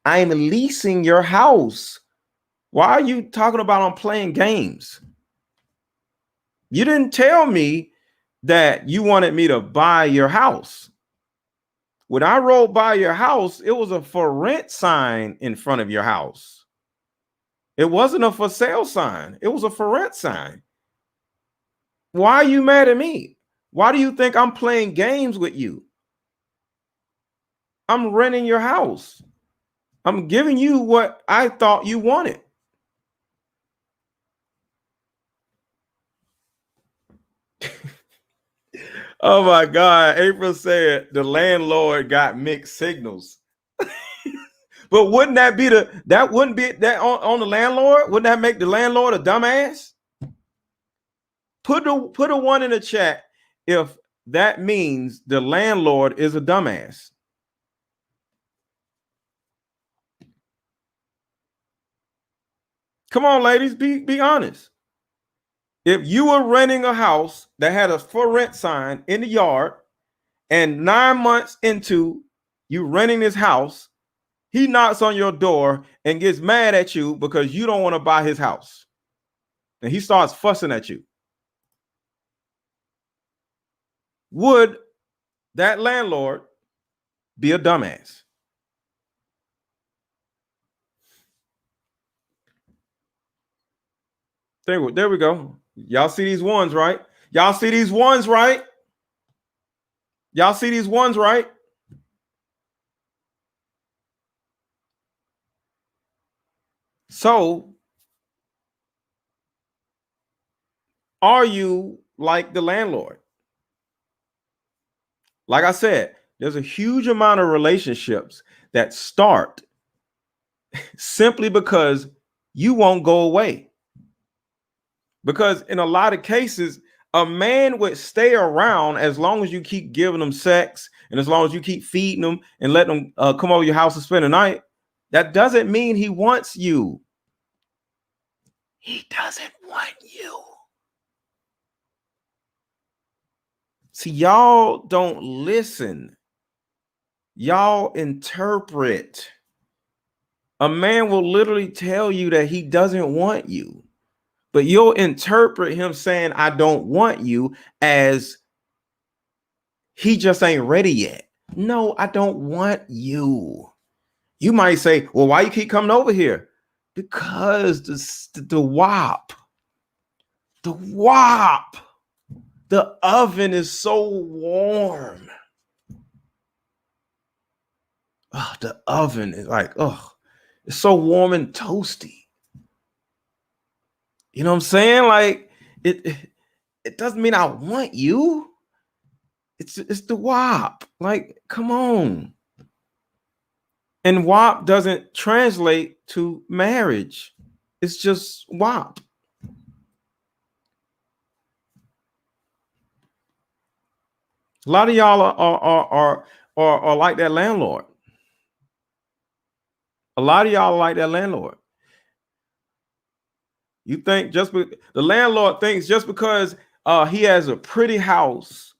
I'm leasing your house. Why are you talking about I'm playing games? You didn't tell me that you wanted me to buy your house. When I rode by your house, it was a for rent sign in front of your house. It wasn't a for sale sign. It was a for rent sign. Why are you mad at me? Why do you think I'm playing games with you? I'm renting your house. I'm giving you what I thought you wanted. Oh my God. April said the landlord got mixed signals. But wouldn't that be that wouldn't be that on the landlord? Wouldn't that make the landlord a dumbass? Put a one in the chat if that means the landlord is a dumbass. Come on, ladies, be honest. If you were renting a house that had a for rent sign in the yard, and 9 months into you renting this house, he knocks on your door and gets mad at you because you don't want to buy his house, and he starts fussing at you, would that landlord be a dumbass? There we go. Y'all see these ones, right? Y'all see these ones, right? Y'all see these ones, right? So, are you like the landlord? Like I said, there's a huge amount of relationships that start simply because you won't go away. Because in a lot of cases, a man would stay around as long as you keep giving them sex and as long as you keep feeding them and let them come over your house and spend the night. That doesn't mean he wants you. He doesn't want you. See, y'all don't listen. Y'all interpret. A man will literally tell you that he doesn't want you, but you'll interpret him saying, I don't want you, as he just ain't ready yet. No, I don't want you. You might say, well, why you keep coming over here? Because the WAP, the oven is so warm. Oh, the oven is like, oh, it's so warm and toasty. You know what I'm saying? Like it doesn't mean I want you. It's the WAP. Like, come on. And WAP doesn't translate to marriage. It's just WAP. A lot of y'all are like that landlord. A lot of y'all are like that landlord. You think the landlord thinks just because he has a pretty house,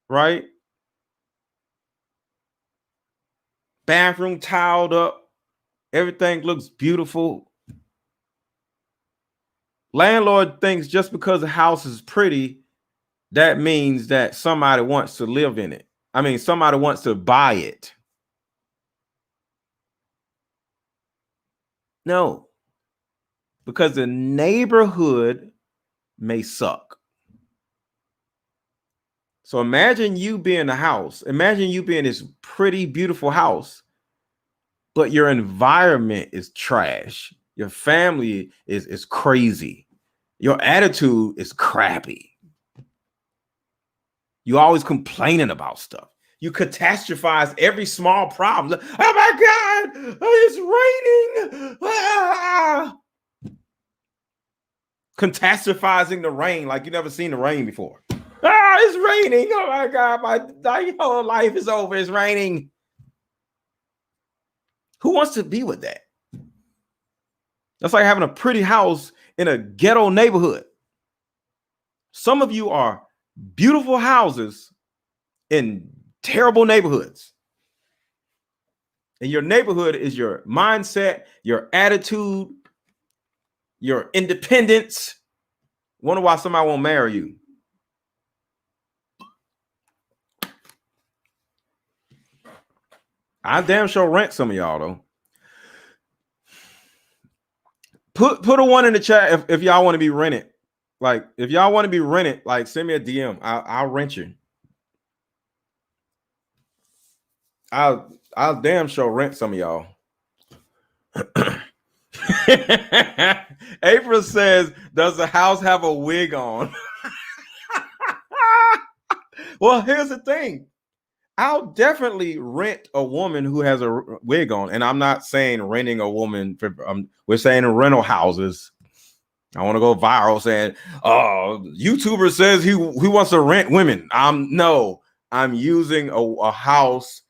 right? Bathroom tiled up, everything looks beautiful. Landlord thinks just because the house is pretty, that means that somebody wants to live in it. I mean, somebody wants to buy it. No, because the neighborhood may suck. So imagine you being a house. Imagine you being this pretty, beautiful house, but your environment is trash. Your family is crazy. Your attitude is crappy. You always complaining about stuff. You catastrophize every small problem. Oh my God, it's raining. Ah! Catastrophizing the rain like you never seen the rain before. Ah, it's raining. Oh my God, my whole life is over. It's raining. Who wants to be with that? That's like having a pretty house in a ghetto neighborhood. Some of you are beautiful houses in terrible neighborhoods. And your neighborhood is your mindset, your attitude, your independence. Wonder why somebody won't marry you. I damn sure rent some of y'all though. Put a one in the chat if y'all want to be rented. Like if y'all want to be rented, like send me a DM. I'll rent you. I'll damn sure rent some of y'all. April says, does the house have a wig on? Well, here's the thing. I'll definitely rent a woman who has a wig on. And I'm not saying renting a woman. We're saying rental houses. I want to go viral saying, YouTuber says he wants to rent women. No, I'm using a house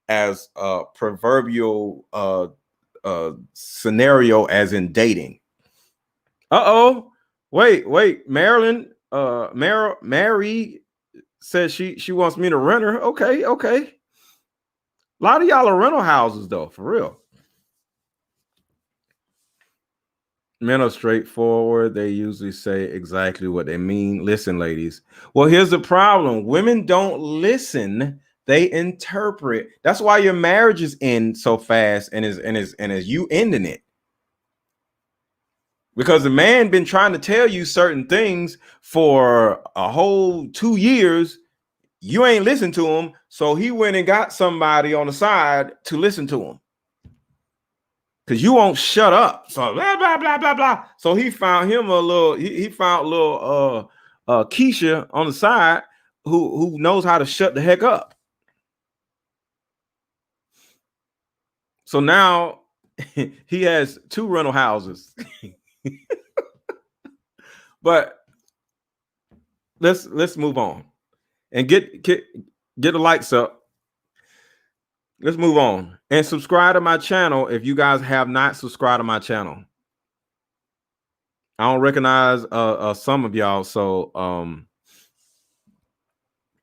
as a proverbial scenario as in dating. Wait, Marilyn, Mary says she wants me to rent her. Okay. A lot of y'all are rental houses though, for real. Men are straightforward. They usually say exactly what they mean. Listen, ladies. Well, here's the problem. Women don't listen. They interpret. That's why your marriages end so fast and is you ending it. Because the man been trying to tell you certain things for a whole 2 years. You ain't listened to him. So he went and got somebody on the side to listen to him. Because you won't shut up. So blah, blah, blah, blah, blah. So he found him a little, he found a little Keisha on the side who knows how to shut the heck up. So now he has 2 rental houses. But let's move on and get the likes up. Let's move on and subscribe to my channel if you guys have not subscribed to my channel. I don't recognize some of y'all, so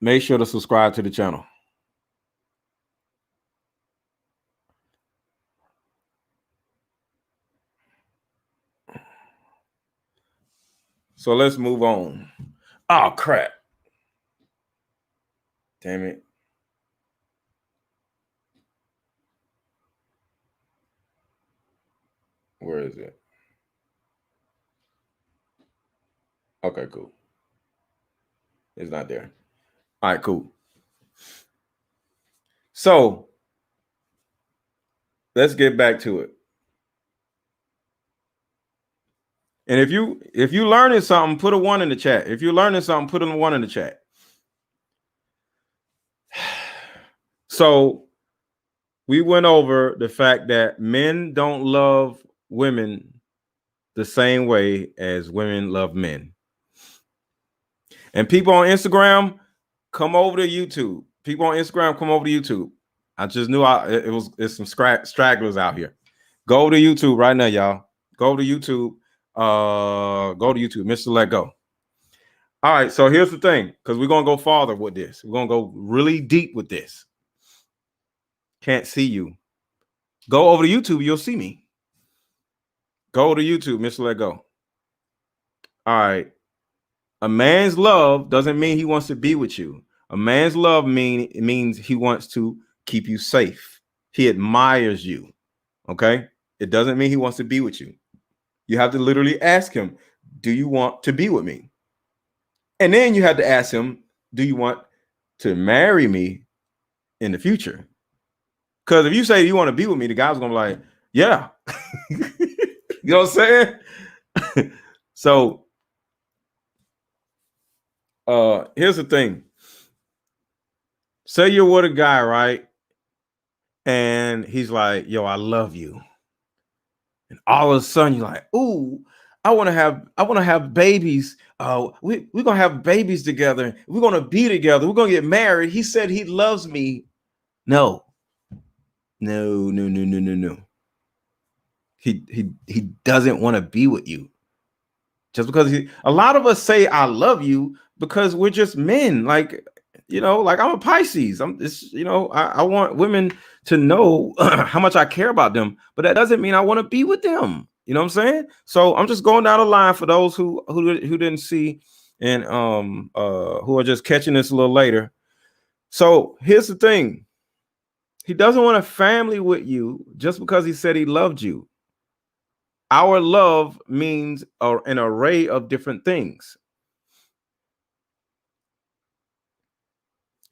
make sure to subscribe to the channel. So let's move on. Oh crap. Damn it. Where is it? Okay, cool. It's not there. All right, cool. So let's get back to it. And if you learning something, put a 1 in the chat. If you're learning something, put a 1 in the chat. So we went over the fact that men don't love women the same way as women love men. And people on Instagram, come over to YouTube. People on Instagram, come over to YouTube. I just knew it's some stragglers out here. Go to YouTube right now, y'all. Go to YouTube. Go to YouTube, MrLetGo. All right, so here's the thing, because we're gonna go farther with this. We're gonna go really deep with this. Can't see you. Go over to YouTube, you'll see me. Go to YouTube, MrLetGo. All right. A man's love doesn't mean he wants to be with you. A man's love means he wants to keep you safe. He admires you. Okay? It doesn't mean he wants to be with you. You have to literally ask him, do you want to be with me? And then you have to ask him, do you want to marry me in the future? Because if you say you want to be with me, the guy's gonna be like, yeah. You know what I'm saying? So here's the thing. Say you're with a guy, right? And he's like, yo, I love you. And all of a sudden you're like, ooh, I want to have babies. We're gonna have babies together. We're gonna be together. We're gonna get married. He said he loves me. No. He doesn't want to be with you. Just because a lot of us say I love you because we're just men. Like, you know, like I'm a Pisces. I want women to know how much I care about them, but that doesn't mean I want to be with them. You know what I'm saying? So I'm just going down the line for those who didn't see and who are just catching this a little later. So here's the thing. He doesn't want a family with you just because he said he loved you. Our love means an array of different things.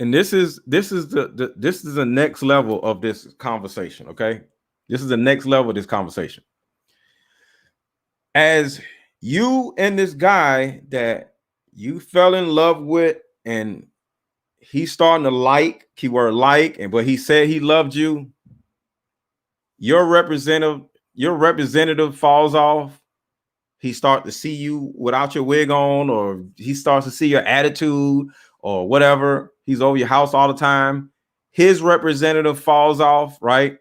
And this is the next level of this conversation, okay? This is the next level of this conversation. As you and this guy that you fell in love with and he's starting to like, keyword like, but he said he loved you, your representative falls off. He starts to see you without your wig on, or he starts to see your attitude or whatever. He's over your house all the time. His representative falls off, right?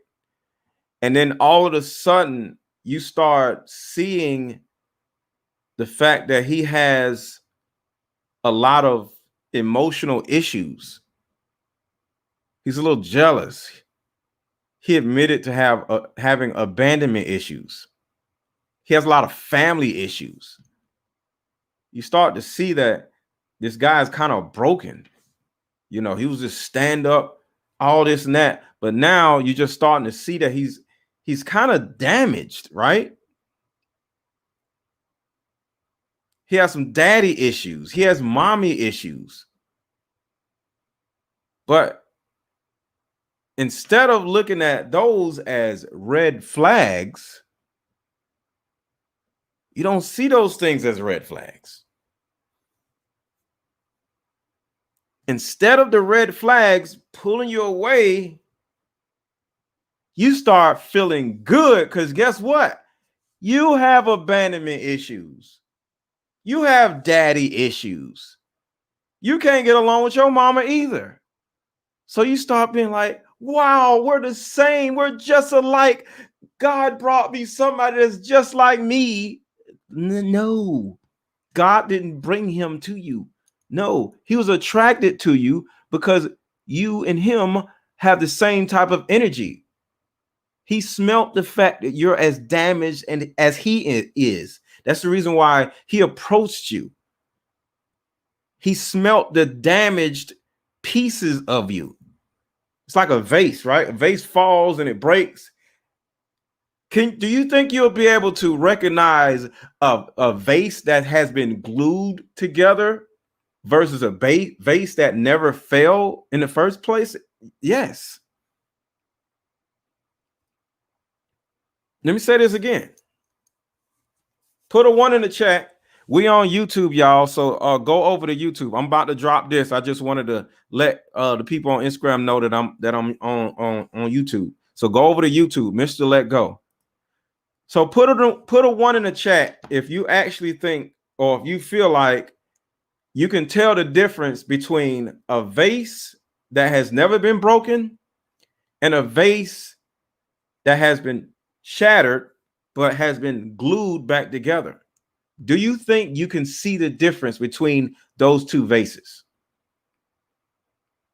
And then all of a sudden you start seeing the fact that he has a lot of emotional issues. He's a little jealous. He admitted to having abandonment issues. He has a lot of family issues. You start to see that this guy is kind of broken. You know, he was just stand up, all this and that. But now you're just starting to see that he's kind of damaged, right? He has some daddy issues. He has mommy issues. But instead of looking at those as red flags, you don't see those things as red flags. Instead of the red flags pulling you away, you start feeling good because guess what? You have abandonment issues. You have daddy issues. You can't get along with your mama either. So you start being like, wow, we're the same. We're just alike. God brought me somebody that's just like me. No, God didn't bring him to you. No, he was attracted to you because you and him have the same type of energy. He smelt the fact that you're as damaged and as he is. That's the reason why he approached you. He smelt the damaged pieces of you. It's like a vase, right? A vase falls and it breaks. Do you think you'll be able to recognize a vase that has been glued together versus a vase that never fell in the first place? Yes. Let me say this again. Put a 1 in the chat. We on YouTube, y'all. So go over to YouTube. I'm about to drop this. I just wanted to let the people on Instagram know that I'm on YouTube. So go over to YouTube, MrLetGo. So put a 1 in the chat if you actually think, or if you feel like you can tell the difference between a vase that has never been broken and a vase that has been shattered but has been glued back together. Do you think you can see the difference between those two vases?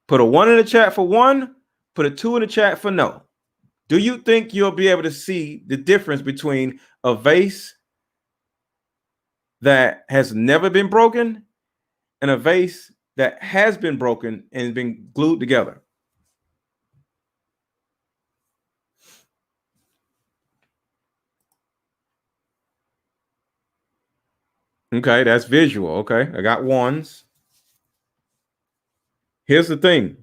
Put a 1 in the chat for one, put a 2 in the chat for no. Do you think you'll be able to see the difference between a vase that has never been broken and a vase that has been broken and been glued together? Okay, that's visual. Okay, I got ones. Here's the thing.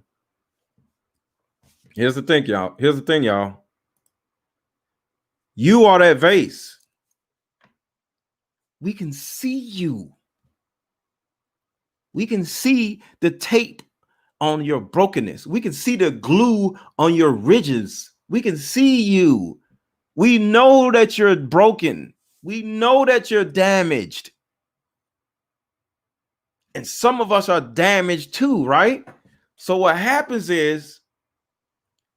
Here's the thing, y'all. Here's the thing, y'all. You are that vase. We can see you. We can see the tape on your brokenness. We can see the glue on your ridges. We can see you. We know that you're broken. We know that you're damaged. And some of us are damaged too, right? So what happens is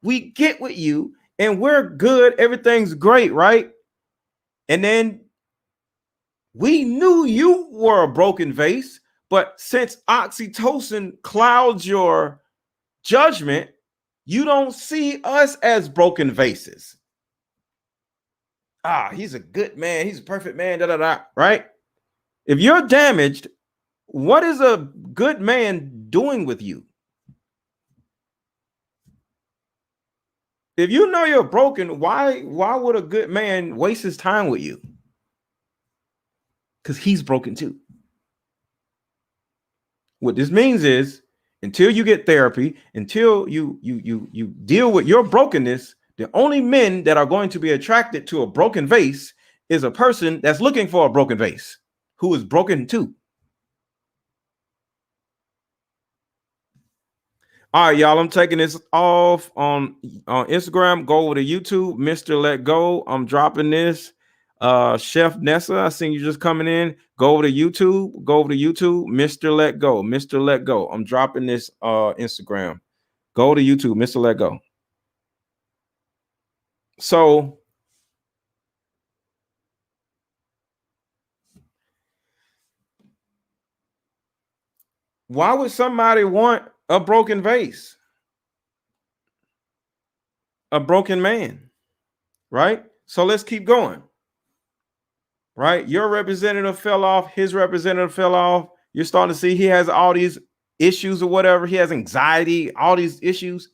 we get with you and we're good. Everything's great, right? And then we knew you were a broken vase, but since oxytocin clouds your judgment, you don't see us as broken vases. He's a good man. He's a perfect man, right? If you're damaged, what is a good man doing with you? If you know you're broken, why would a good man waste his time with you? Because he's broken too. What this means is, until you get therapy, until you deal with your brokenness, the only men that are going to be attracted to a broken vase is a person that's looking for a broken vase, who is broken too. All right, y'all, I'm taking this off on Instagram. Go over to YouTube, MrLetGo. I'm dropping this. Chef Nessa, I seen you just coming in. Go over to YouTube. Go over to YouTube, MrLetGo. MrLetGo. I'm dropping this Instagram. Go to YouTube, MrLetGo. So why would somebody want a broken vase? A broken man, right? So let's keep going. Right? Your representative fell off, his representative fell off. You're starting to see he has all these issues or whatever. He has anxiety, all these issues.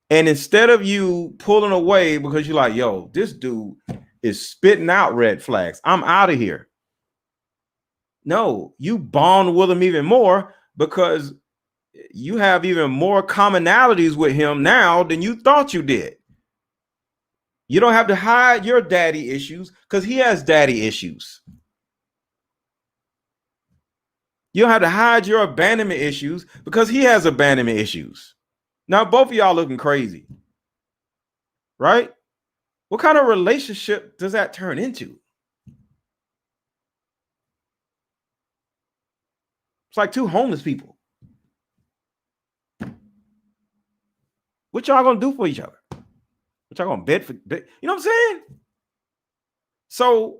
And instead of you pulling away because you're like, yo, this dude is spitting out red flags, I'm out of here. No, you bond with him even more because you have even more commonalities with him now than you thought you did. You don't have to hide your daddy issues because he has daddy issues. You don't have to hide your abandonment issues because he has abandonment issues. Now, both of y'all looking crazy, right? What kind of relationship does that turn into? It's like two homeless people. What y'all gonna do for each other? What y'all gonna bed for? You know what I'm saying? So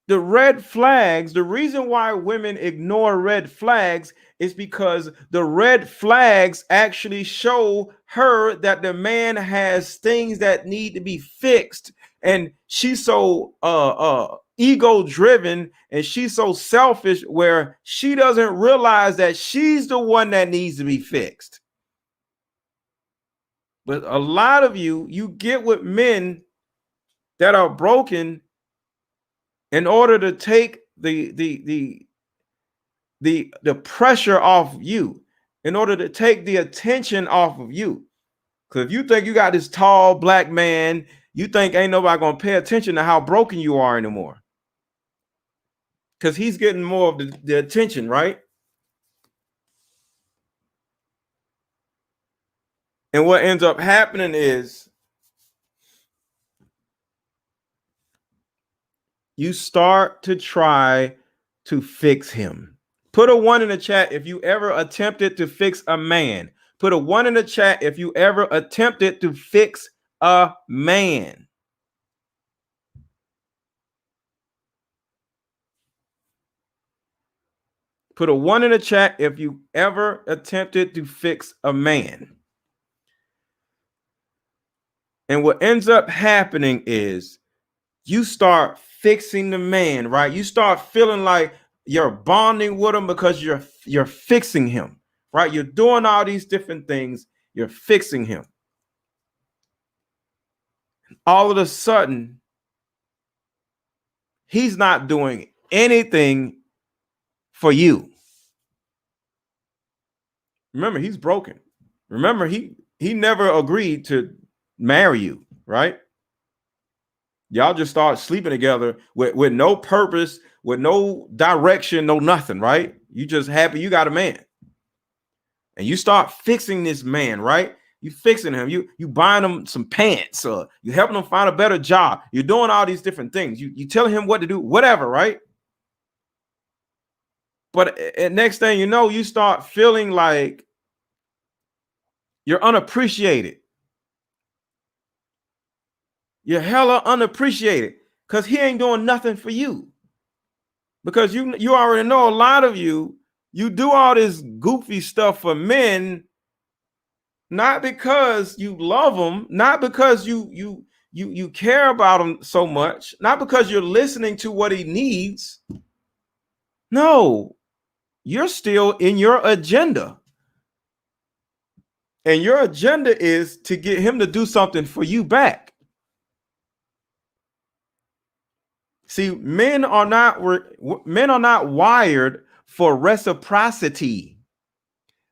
the red flags, the reason why women ignore red flags is because the red flags actually show her that the man has things that need to be fixed. And she's so ego driven and she's so selfish where she doesn't realize that she's the one that needs to be fixed. But a lot of you get with men that are broken in order to take the pressure off you, in order to take the attention off of you. Because if you think you got this tall black man, you think ain't nobody gonna pay attention to how broken you are anymore. Because he's getting more of the attention, right? And what ends up happening is you start to try to fix him. Put a 1 in the chat if you ever attempted to fix a man. Put a 1 in the chat if you ever attempted to fix a man. Put a 1 in the chat if you ever attempted to fix a man. And what ends up happening is you start fixing the man, right? You start feeling like you're bonding with him because you're fixing him, right? You're doing all these different things. You're fixing him. All of a sudden, he's not doing anything for you. Remember, he's broken. Remember, he never agreed to marry you, right? Y'all just start sleeping together with no purpose, with no direction, no nothing, right? You just happy you got a man. And you start fixing this man, right? You fixing him. You buying him some pants, or you helping him find a better job. You're doing all these different things. You telling him what to do, whatever, right? But next thing you know, you start feeling like you're unappreciated. You're hella unappreciated because he ain't doing nothing for you. Because you already know, a lot of you do all this goofy stuff for men, not because you love them, not because you care about him so much, not because you're listening to what he needs. No, you're still in your agenda. And your agenda is to get him to do something for you back. See, men are not wired for reciprocity.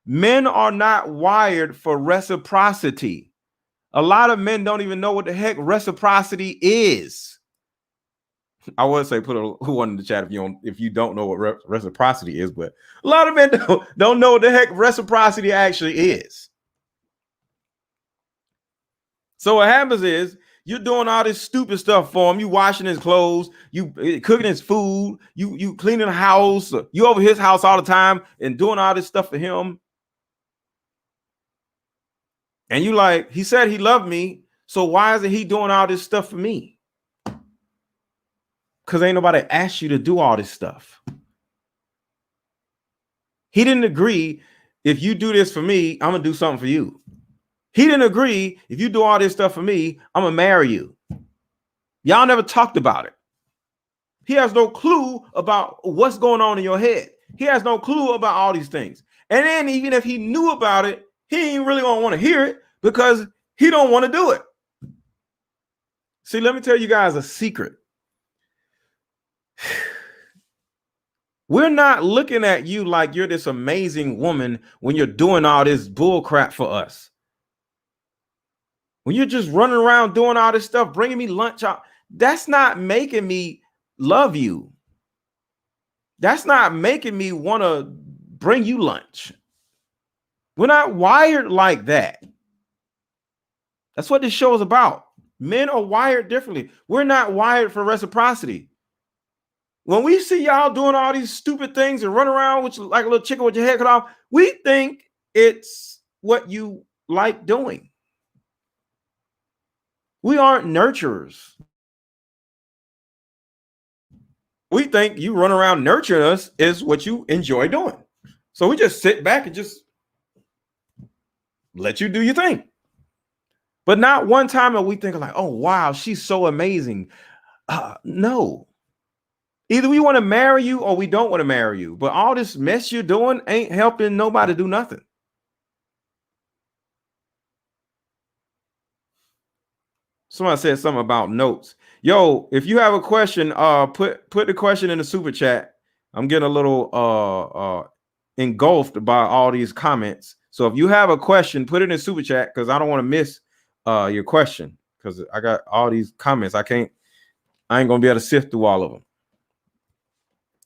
Men are not wired for reciprocity. A lot of men don't even know what the heck reciprocity is. I would say put a 1 in the chat if you don't know what reciprocity is, but a lot of men don't know what the heck reciprocity actually is. So what happens is you're doing all this stupid stuff for him. You washing his clothes, you cooking his food, you cleaning the house, you over his house all the time and doing all this stuff for him. And you like, he said he loved me, so why isn't he doing all this stuff for me? Because ain't nobody asked you to do all this stuff. He didn't agree, if you do this for me, I'm gonna do something for you. He didn't agree, if you do all this stuff for me, I'm gonna marry you. Y'all never talked about it. He has no clue about what's going on in your head. He has no clue about all these things. And then even if he knew about it, he ain't really gonna want to hear it because he don't want to do it. See, let me tell you guys a secret. We're not looking at you like you're this amazing woman when you're doing all this bull crap for us. When you're just running around doing all this stuff, bringing me lunch out, that's not making me love you. That's not making me want to bring you lunch. We're not wired like that. That's what this show is about. Men are wired differently. We're not wired for reciprocity. When we see y'all doing all these stupid things and run around with like a little chicken with your head cut off, we think it's what you like doing. We aren't nurturers. We think you run around nurturing us is what you enjoy doing. So we just sit back and just let you do your thing. But not one time are we thinking like, oh, wow, she's so amazing. No. Either we want to marry you or we don't want to marry you. But all this mess you're doing ain't helping nobody do nothing. Somebody said something about notes. Yo, if you have a question, put the question in the super chat. I'm getting a little engulfed by all these comments. So if you have a question, put it in the super chat because I don't want to miss your question because I got all these comments. I ain't gonna be able to sift through all of them.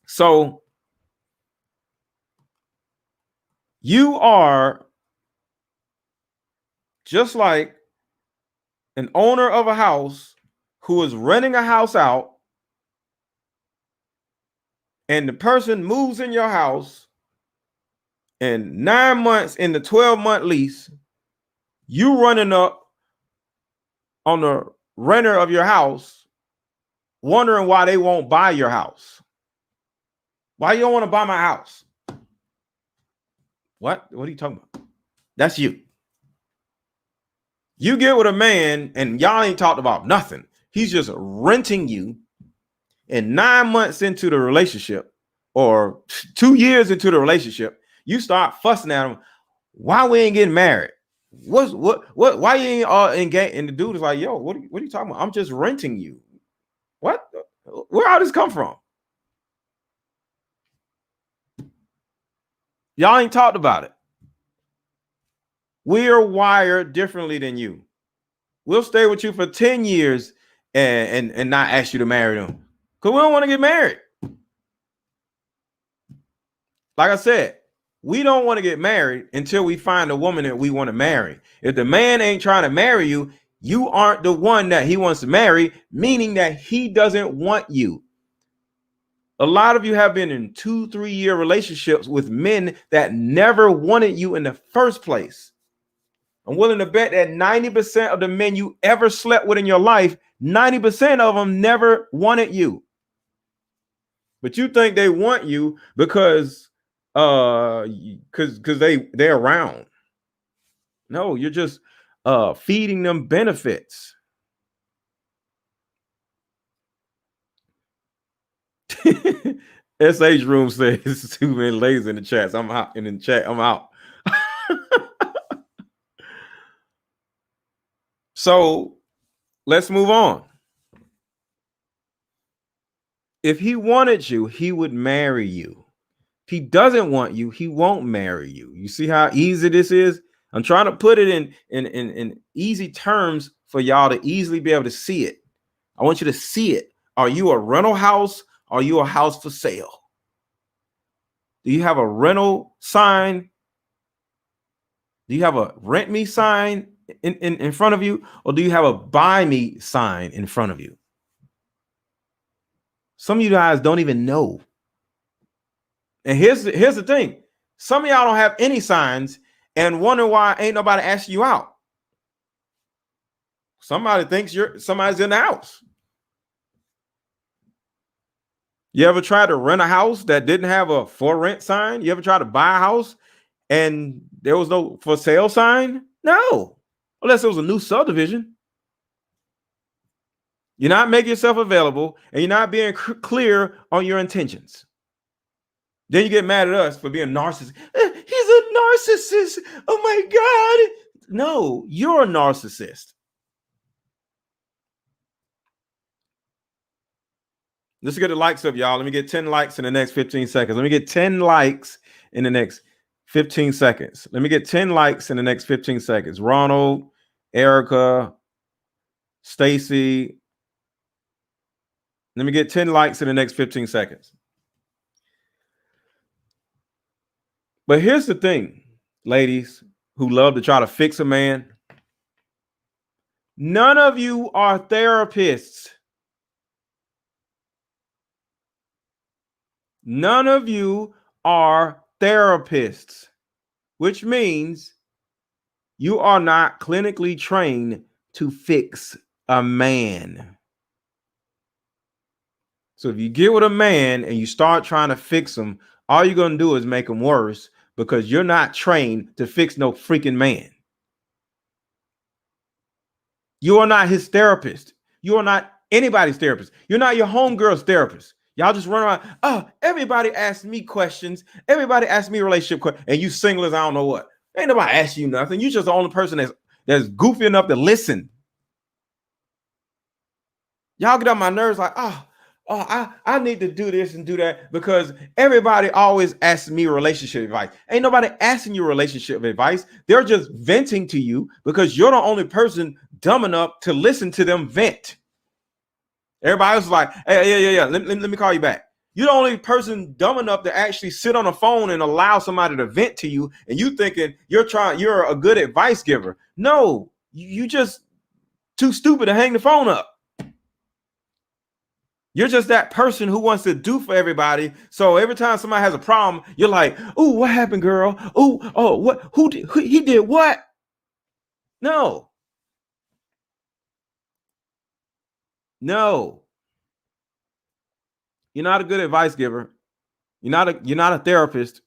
So you are just like an owner of a house who is renting a house out, and the person moves in your house, and 9 months in the 12-month lease, you running up on the renter of your house, wondering why they won't buy your house. Why you don't want to buy my house? What are you talking about? That's you. You get with a man and y'all ain't talked about nothing. He's just renting you. And 9 months into the relationship, or 2 years into the relationship, you start fussing at him. Why we ain't getting married? What? Why you ain't engaged? And the dude is like, yo, what are you talking about? I'm just renting you. What? Where all this come from? Y'all ain't talked about it. We are wired differently than you. We'll stay with you for 10 years and not ask you to marry them, because we don't want to get married. Like I said, we don't want to get married until we find a woman that we want to marry. If the man ain't trying to marry you, you aren't the one that he wants to marry, meaning that he doesn't want you. A lot of you have been in 2-3 year relationships with men that never wanted you in the first place. I'm willing to bet that 90% of the men you ever slept with in your life, 90% of them never wanted you. But you think they want you because they're around. No, you're just feeding them benefits. SH Room says too many ladies in the chat. So I'm out in the chat. I'm out. So let's move on. If he wanted you, he would marry you. If he doesn't want you, he won't marry you. You see how easy this is? I'm trying to put it in easy terms for y'all to easily be able to see it. I want you to see it. Are you a rental house? Are you a house for sale? Do you have a rental sign? Do you have a rent me sign in front of you? Or do you have a buy me sign in front of you? Some of you guys don't even know. And here's the thing. Some of y'all don't have any signs and wonder why ain't nobody asking you out. Somebody thinks somebody's in the house. You ever tried to rent a house that didn't have a for rent sign? You ever tried to buy a house and there was no for sale sign? No, unless it was a new subdivision. You're not making yourself available and you're not being clear on your intentions. Then you get mad at us for being narcissist. He's a narcissist. Oh my God. No, you're a narcissist. Let's get the likes up, y'all. Let me get 10 likes in the next 15 seconds. Let me get 10 likes in the next 15 seconds. Let me get 10 likes in the next 15 seconds. Ronald, Erica, Stacy. Let me get 10 likes in the next 15 seconds. But here's the thing, ladies who love to try to fix a man. None of you are therapists. None of you are therapists, which means you are not clinically trained to fix a man. So if you get with a man and you start trying to fix him, all you're going to do is make him worse because you're not trained to fix no freaking man. You are not his therapist. You are not anybody's therapist. You're not your homegirl's therapist. Y'all just run around. Oh, everybody asks me questions. Everybody asks me relationship questions. And you single as I don't know what. Ain't nobody asking you nothing. You're just the only person that's goofy enough to listen. Y'all get on my nerves like, I need to do this and do that because everybody always asks me relationship advice. Ain't nobody asking you relationship advice. They're just venting to you because you're the only person dumb enough to listen to them vent. Everybody else is like, hey, yeah. Let me call you back. You're the only person dumb enough to actually sit on a phone and allow somebody to vent to you. And you thinking you're a good advice giver. No, you just too stupid to hang the phone up. You're just that person who wants to do for everybody. So every time somebody has a problem, you're like, "Oh, what happened, girl? Oh, what? Who he did what?" No, no, you're not a good advice giver. You're not a therapist.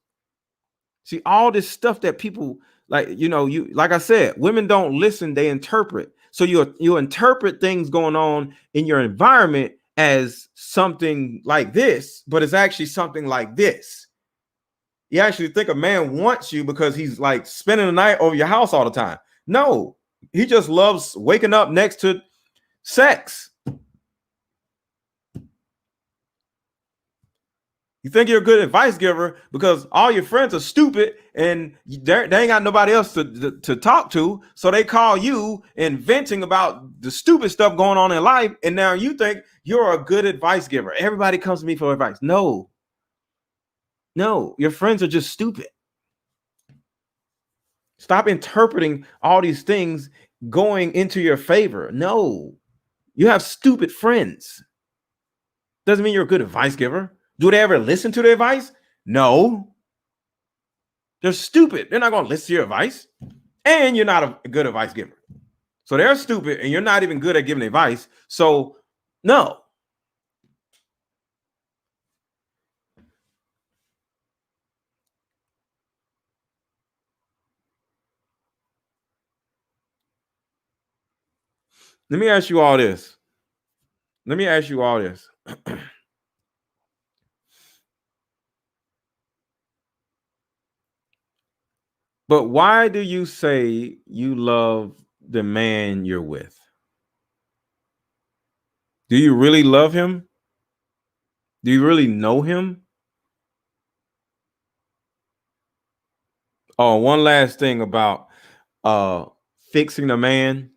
See, all this stuff that people you like I said, women don't listen, they interpret. So you interpret things going on in your environment as something like this, but it's actually something like this. You actually think a man wants you because he's like spending the night over your house all the time. No, he just loves waking up next to sex. You think you're a good advice giver because all your friends are stupid and they ain't got nobody else to talk to. So they call you and venting about the stupid stuff going on in life. And now you think you're a good advice giver. Everybody comes to me for advice. No, your friends are just stupid. Stop interpreting all these things going into your favor. No, you have stupid friends. Doesn't mean you're a good advice giver. Do they ever listen to the advice? No. They're stupid. They're not going to listen to your advice. And you're not a good advice giver. So they're stupid and you're not even good at giving advice. So, no. Let me ask you all this. But why do you say you love the man you're with? Do you really love him? Do you really know him? Oh, one last thing about fixing a man.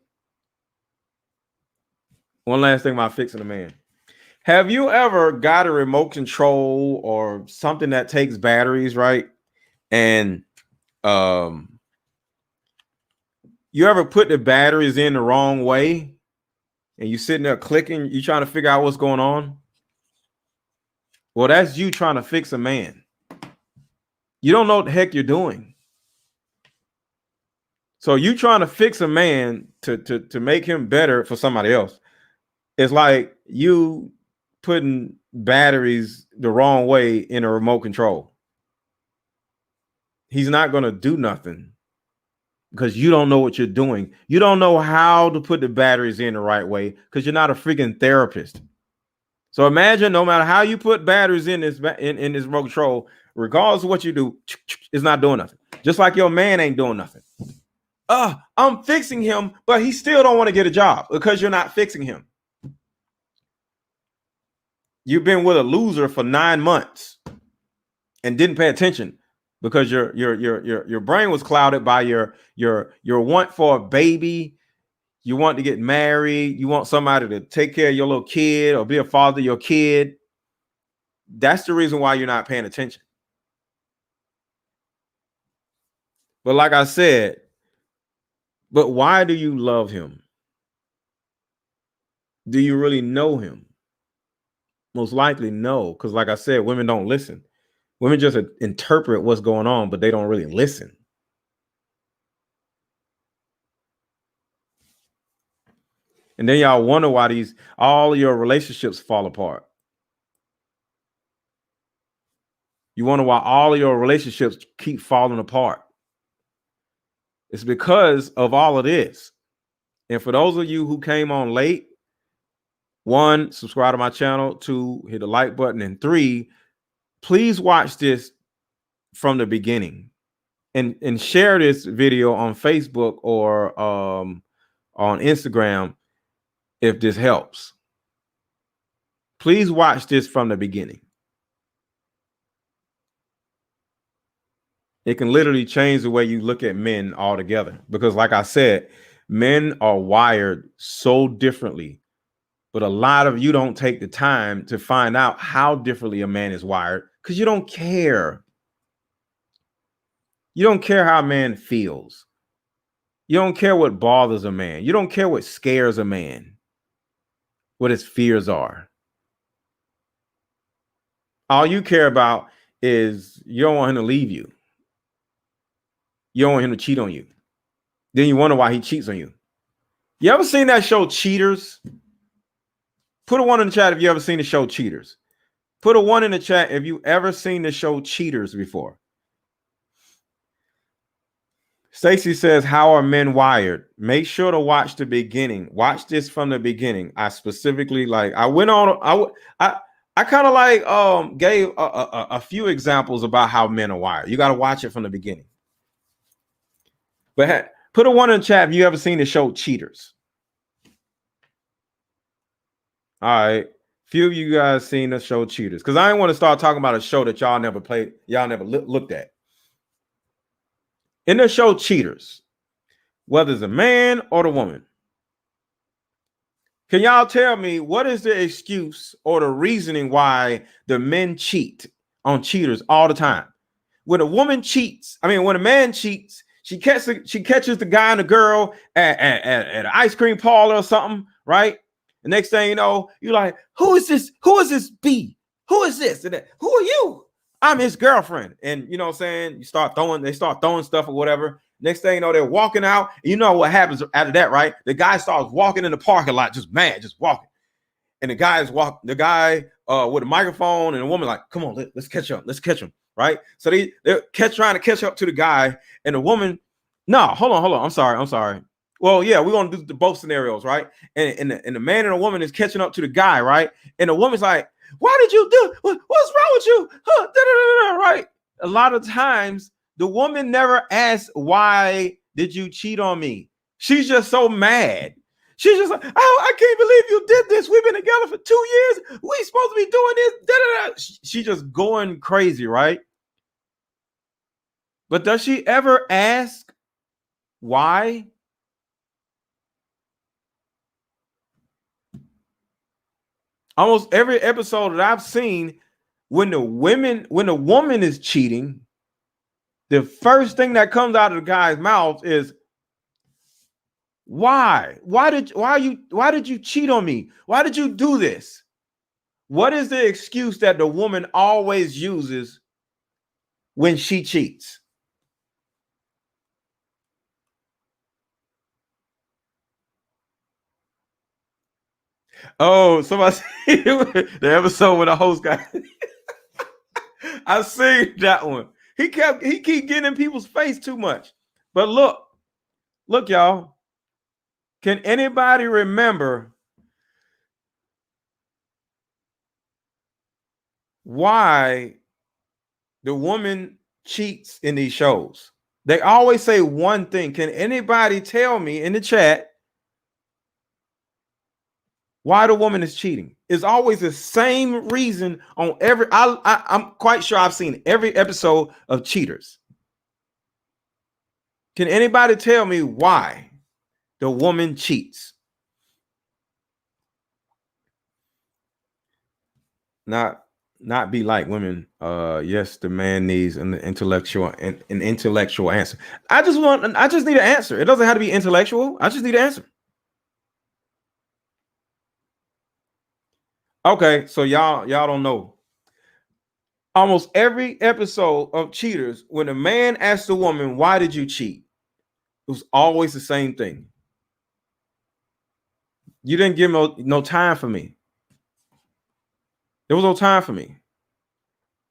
One last thing about fixing a man. Have you ever got a remote control or something that takes batteries, right? And you ever put the batteries in the wrong way and you sitting there clicking, you trying to figure out what's going on? Well, that's you trying to fix a man. You don't know what the heck you're doing. So you trying to fix a man to make him better for somebody else. It's like you putting batteries the wrong way in a remote control. He's not going to do nothing because you don't know what you're doing. You don't know how to put the batteries in the right way because you're not a freaking therapist. So imagine no matter how you put batteries in this remote control, regardless of what you do, it's not doing nothing. Just like your man ain't doing nothing. I'm fixing him, but he still don't want to get a job because you're not fixing him. You've been with a loser for 9 months and didn't pay attention because your brain was clouded by your want for a baby. You want to get married. You want somebody to take care of your little kid or be a father to your kid. That's the reason why you're not paying attention. But like I said, but why do you love him? Do you really know him? Most likely no, because like I said, women don't listen. Women just interpret what's going on, but they don't really listen. And then y'all wonder why all your relationships fall apart. You wonder why all of your relationships keep falling apart. It's because of all of this. And for those of you who came on late, 1, subscribe to my channel. 2, hit the like button. And 3, please watch this from the beginning and share this video on Facebook or on Instagram if this helps. Please watch this from the beginning. It can literally change the way you look at men altogether. Because like I said, men are wired so differently. But a lot of you don't take the time to find out how differently a man is wired because you don't care. You don't care how a man feels. You don't care what bothers a man. You don't care what scares a man, what his fears are. All you care about is you don't want him to leave you. You don't want him to cheat on you. Then you wonder why he cheats on you. You ever seen that show Cheaters? Put a 1 in the chat if you ever seen the show Cheaters. Put a 1 in the chat if you ever seen the show Cheaters before. Stacy says, how are men wired? Make sure to watch the beginning. Watch this from the beginning. I specifically I went on. I kind of gave a few examples about how men are wired. You got to watch it from the beginning. But put a 1 in the chat if you ever seen the show Cheaters. All right. Few of you guys seen the show Cheaters, because I didn't want to start talking about a show that y'all never played, y'all never looked at. In the show Cheaters, whether it's a man or the woman, can y'all tell me what is the excuse or the reasoning why the men cheat on Cheaters all the time? When a woman cheats, when a man cheats, she catches the guy and the girl at an ice cream parlor or something, right? The next thing you know, you're like, who is this? Who is this B? Who is this? And who are you? I'm his girlfriend. And you know what I'm saying? They start throwing stuff or whatever. Next thing you know, they're walking out. And you know what happens after that, right? The guy starts walking in the parking lot, just mad, just walking. And the guy with a microphone and a woman like, come on, let's catch up. Let's catch him, right? So they're trying to catch up to the guy, and the woman, no, hold on. I'm sorry. Well, yeah, we're gonna do both scenarios, right? And the man and the woman is catching up to the guy, right? And the woman's like, why did you do? What's wrong with you? Right? A lot of times, the woman never asks, why did you cheat on me? She's just so mad. She's just like, oh, I can't believe you did this. We've been together for 2 years. We supposed to be doing this. She's just going crazy, right? But does she ever ask why? Almost every episode that I've seen, when the woman is cheating, the first thing that comes out of the guy's mouth is, why? Why did you cheat on me? Why did you do this? What is the excuse that the woman always uses when she cheats? Oh, somebody the episode when the host got I seen that one. He keep getting in people's face too much. But look, y'all. Can anybody remember why the woman cheats in these shows? They always say one thing. Can anybody tell me in the chat why the woman is cheating? It's always the same reason on every. I'm quite sure I've seen every episode of Cheaters. Can anybody tell me why the woman cheats? Not be like women. Yes, the man needs an intellectual answer. I just need an answer. It doesn't have to be intellectual. I just need an answer. Okay, so y'all don't know. Almost every episode of Cheaters, when a man asks the woman, why did you cheat? It was always the same thing. You didn't give no time for me. There was no time for me.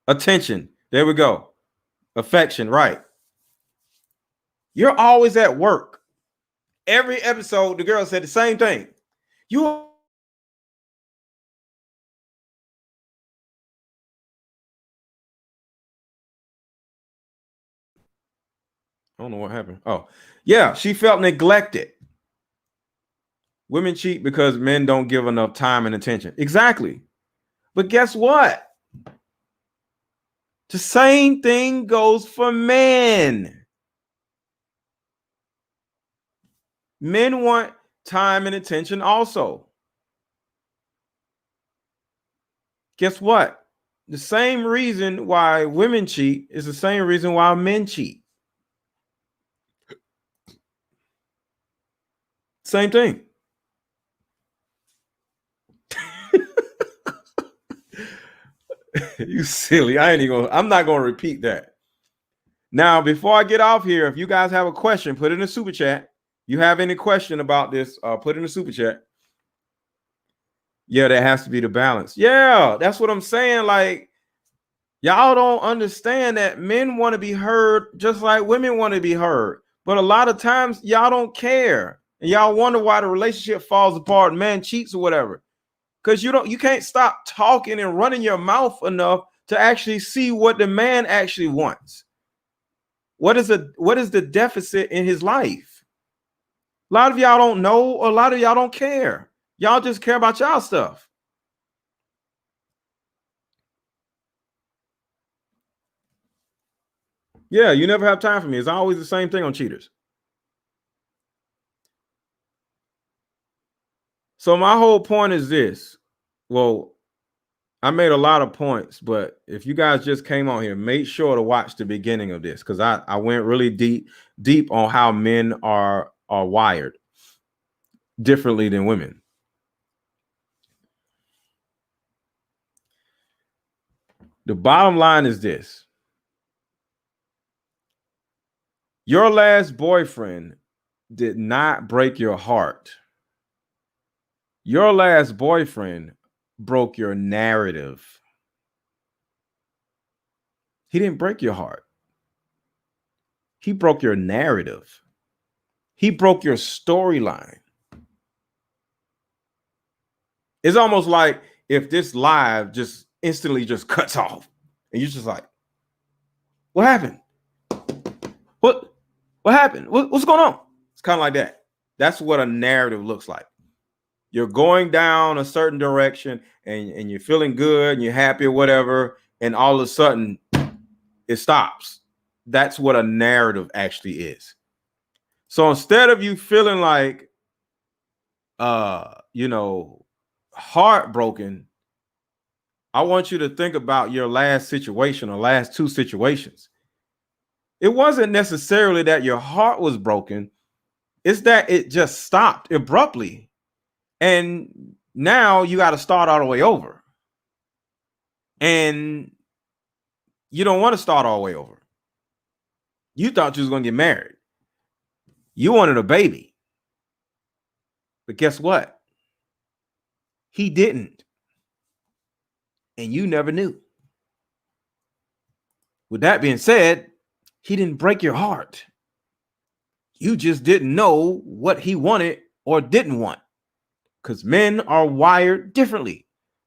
Attention. There we go. Affection, right. You're always at work. Every episode, the girl said the same thing. I don't know what happened. Oh, yeah, she felt neglected. Women cheat because men don't give enough time and attention. Exactly. But guess what? The same thing goes for men. Men want time and attention also. Guess what? The same reason why women cheat is the same reason why men cheat. Same thing. You silly. I'm not gonna repeat that. Now, before I get off here, if you guys have a question, put it in the super chat. You have any question about this, put it in the super chat. Yeah, that has to be the balance. Yeah, that's what I'm saying. Like, y'all don't understand that men want to be heard just like women want to be heard. But a lot of times y'all don't care. And y'all wonder why the relationship falls apart, man cheats or whatever. Because you can't stop talking and running your mouth enough to actually see what the man actually wants. What is the deficit in his life? A lot of y'all don't know, a lot of y'all don't care. Y'all just care about y'all stuff. Yeah, you never have time for me. It's always the same thing on cheaters. So my whole point is this. Well, I made a lot of points, but if you guys just came on here, make sure to watch the beginning of this because I went really deep on how men are wired differently than women. The bottom line is this. Your last boyfriend did not break your heart. Your last boyfriend broke your narrative. He didn't break your heart. He broke your narrative. He broke your storyline. It's almost like if this live just instantly just cuts off and you're just like, what happened? What happened? What's going on? It's kind of like that. That's what a narrative looks like. You're going down a certain direction and you're feeling good and you're happy or whatever, and all of a sudden it stops. That's what a narrative actually is. So instead of you feeling like heartbroken, I want you to think about your last situation or last two situations. It wasn't necessarily that your heart was broken. It's that it just stopped abruptly. And now you got to start all the way over. And you don't want to start all the way over. You thought you was going to get married. You wanted a baby. But guess what? He didn't. And you never knew. With that being said, he didn't break your heart. You just didn't know what he wanted or didn't want. Because men are wired differently.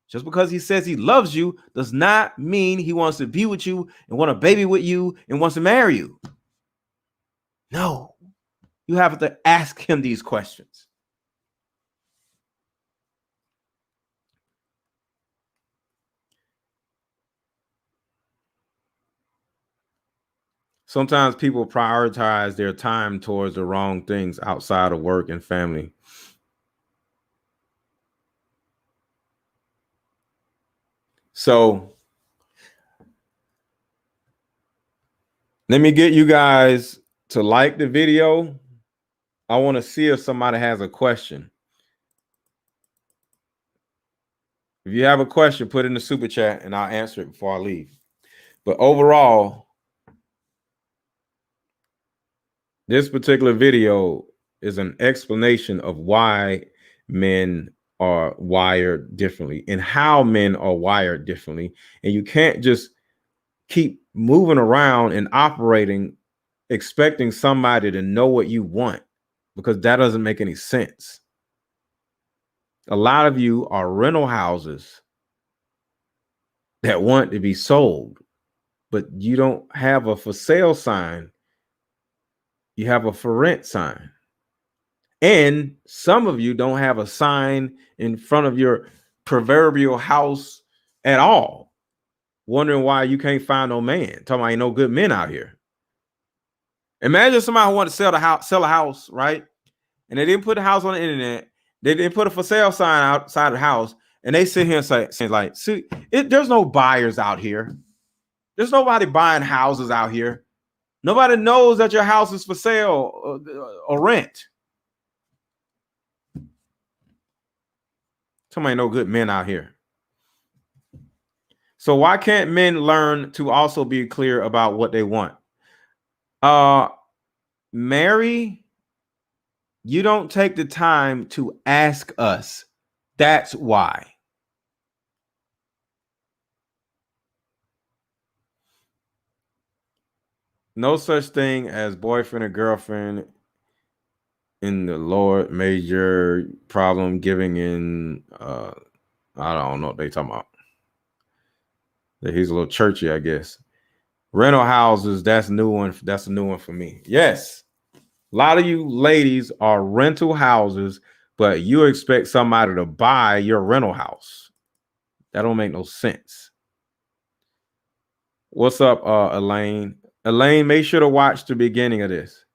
Just because he says he loves you does not mean he wants to be with you and want a baby with you and wants to marry you. No, you have to ask him these questions. Sometimes people prioritize their time towards the wrong things outside of work and family. So let me get you guys to like the video. I want to see if somebody has a question. If you have a question, put it in the super chat and I'll answer it before I leave. But overall, this particular video is an explanation of why men are wired differently and how men are wired differently. And you can't just keep moving around and operating, expecting somebody to know what you want, because that doesn't make any sense. A lot of you are rental houses that want to be sold, but you don't have a for sale sign. You have a for rent sign. And some of you don't have a sign in front of your proverbial house at all, wondering why you can't find no man. Talking about ain't no good men out here. Imagine somebody who wanted to sell a house, right? And they didn't put the house on the internet. They didn't put a for sale sign outside the house. And they sit here and say like, see, there's no buyers out here. There's nobody buying houses out here. Nobody knows that your house is for sale or rent. Somebody no good men out here. So why can't men learn to also be clear about what they want? Mary, you don't take the time to ask us. That's why. No such thing as boyfriend or girlfriend in the Lord. Major problem giving in. I don't know what they talking about. He's a little churchy, I guess. Rental houses. That's a new one. That's a new one for me. Yes. A lot of you ladies are rental houses, but you expect somebody to buy your rental house. That don't make no sense. What's up, Elaine? Elaine, make sure to watch the beginning of this.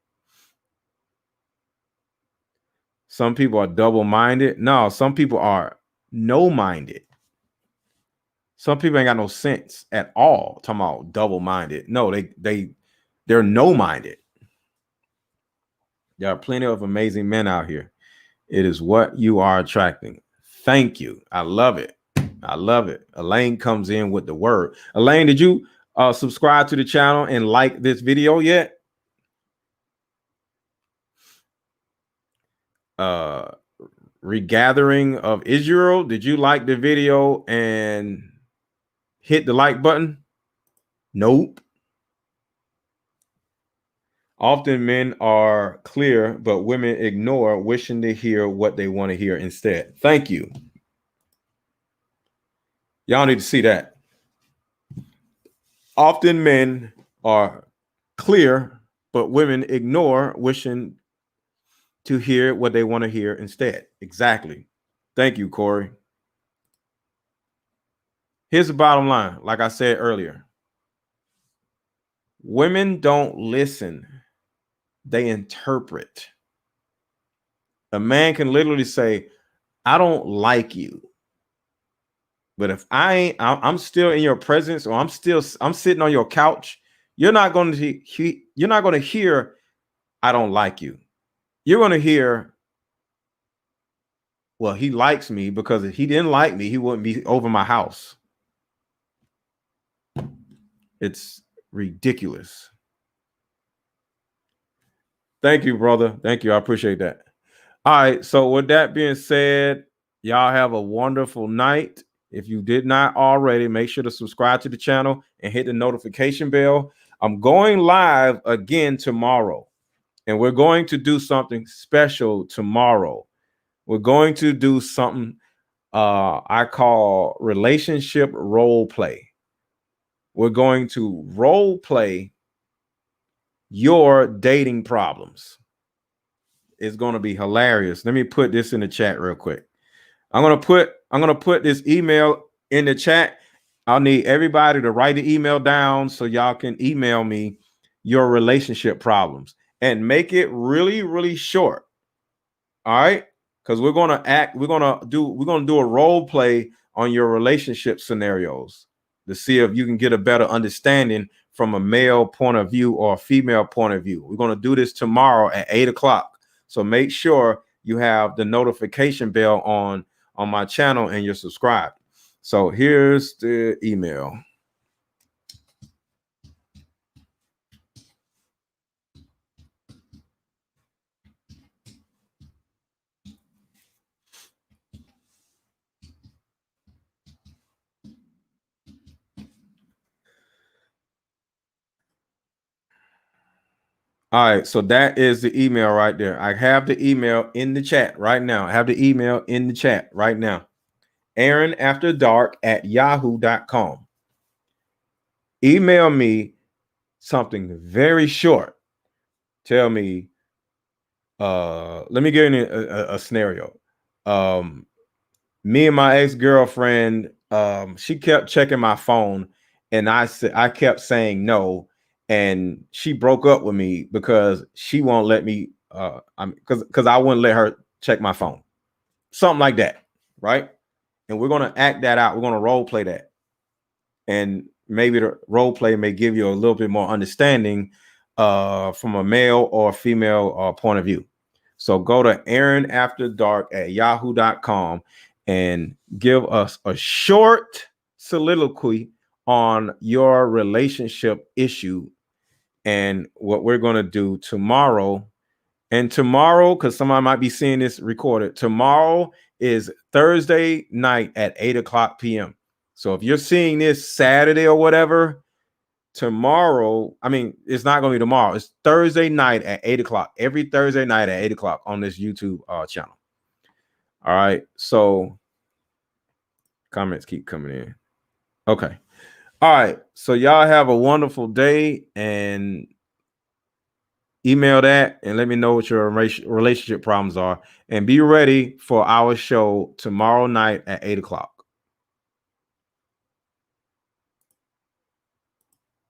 Some people are double-minded. No, some people are no-minded. Some people ain't got no sense at all. Talking about double-minded. No, they're no-minded. There are plenty of amazing men out here. It is what you are attracting. Thank you. I love it. I love it. Elaine comes in with the word. Elaine, did you subscribe to the channel and like this video yet? Regathering of Israel. Did you like the video and hit the like button? Nope. Often men are clear, but women ignore, wishing to hear what they want to hear instead. Thank you. Y'all need to see that. Often men are clear, but women ignore, wishing to hear what they want to hear instead. Exactly. Thank you, Corey. Here's the bottom line. Like I said earlier, women don't listen. They interpret. A man can literally say, I don't like you. But if I'm still in your presence, or I'm sitting on your couch, you're not going to hear, I don't like you. You're going to hear, well, he likes me, because if he didn't like me, he wouldn't be over my house. It's ridiculous. Thank you, brother. Thank you. I appreciate that. All right. So with that being said, y'all have a wonderful night. If you did not already, make sure to subscribe to the channel and hit the notification bell. I'm going live again tomorrow, and we're going to do something special tomorrow. We're going to do something I call relationship role play. We're going to role play your dating problems. It's going to be hilarious. Let me put this in the chat real quick. I'm going to put this email in the chat. I'll need everybody to write the email down so y'all can email me your relationship problems, and make it really, really short. All right? Because we're going to do a role play on your relationship scenarios to see if you can get a better understanding from a male point of view or a female point of view. We're going to do this tomorrow at 8 o'clock. So make sure you have the notification bell on my channel and you're subscribed. So here's the email. All right, so that is the email right there. I have the email in the chat right now. I have the email in the chat right now. AaronAfterDark@yahoo.com. Email me something very short. Tell me, let me give you a scenario. Me and my ex-girlfriend, she kept checking my phone, and I kept saying no, and she broke up with me because she won't let me, because I wouldn't let her check my phone. Something like that, right? And we're gonna act that out. We're gonna role play that. And maybe the role play may give you a little bit more understanding from a male or female point of view. So go to AaronAfterDark@yahoo.com and give us a short soliloquy on your relationship issue and what we're going to do tomorrow. And tomorrow, because somebody might be seeing this recorded, tomorrow is Thursday night at 8 o'clock p.m. So if you're seeing this Saturday or whatever, tomorrow, I mean, it's not going to be tomorrow. It's Thursday night at 8 o'clock. Every Thursday night at 8 o'clock on this YouTube channel. All right. So comments keep coming in. Okay. All right. So y'all have a wonderful day, and email that and let me know what your relationship problems are, and be ready for our show tomorrow night at 8 o'clock.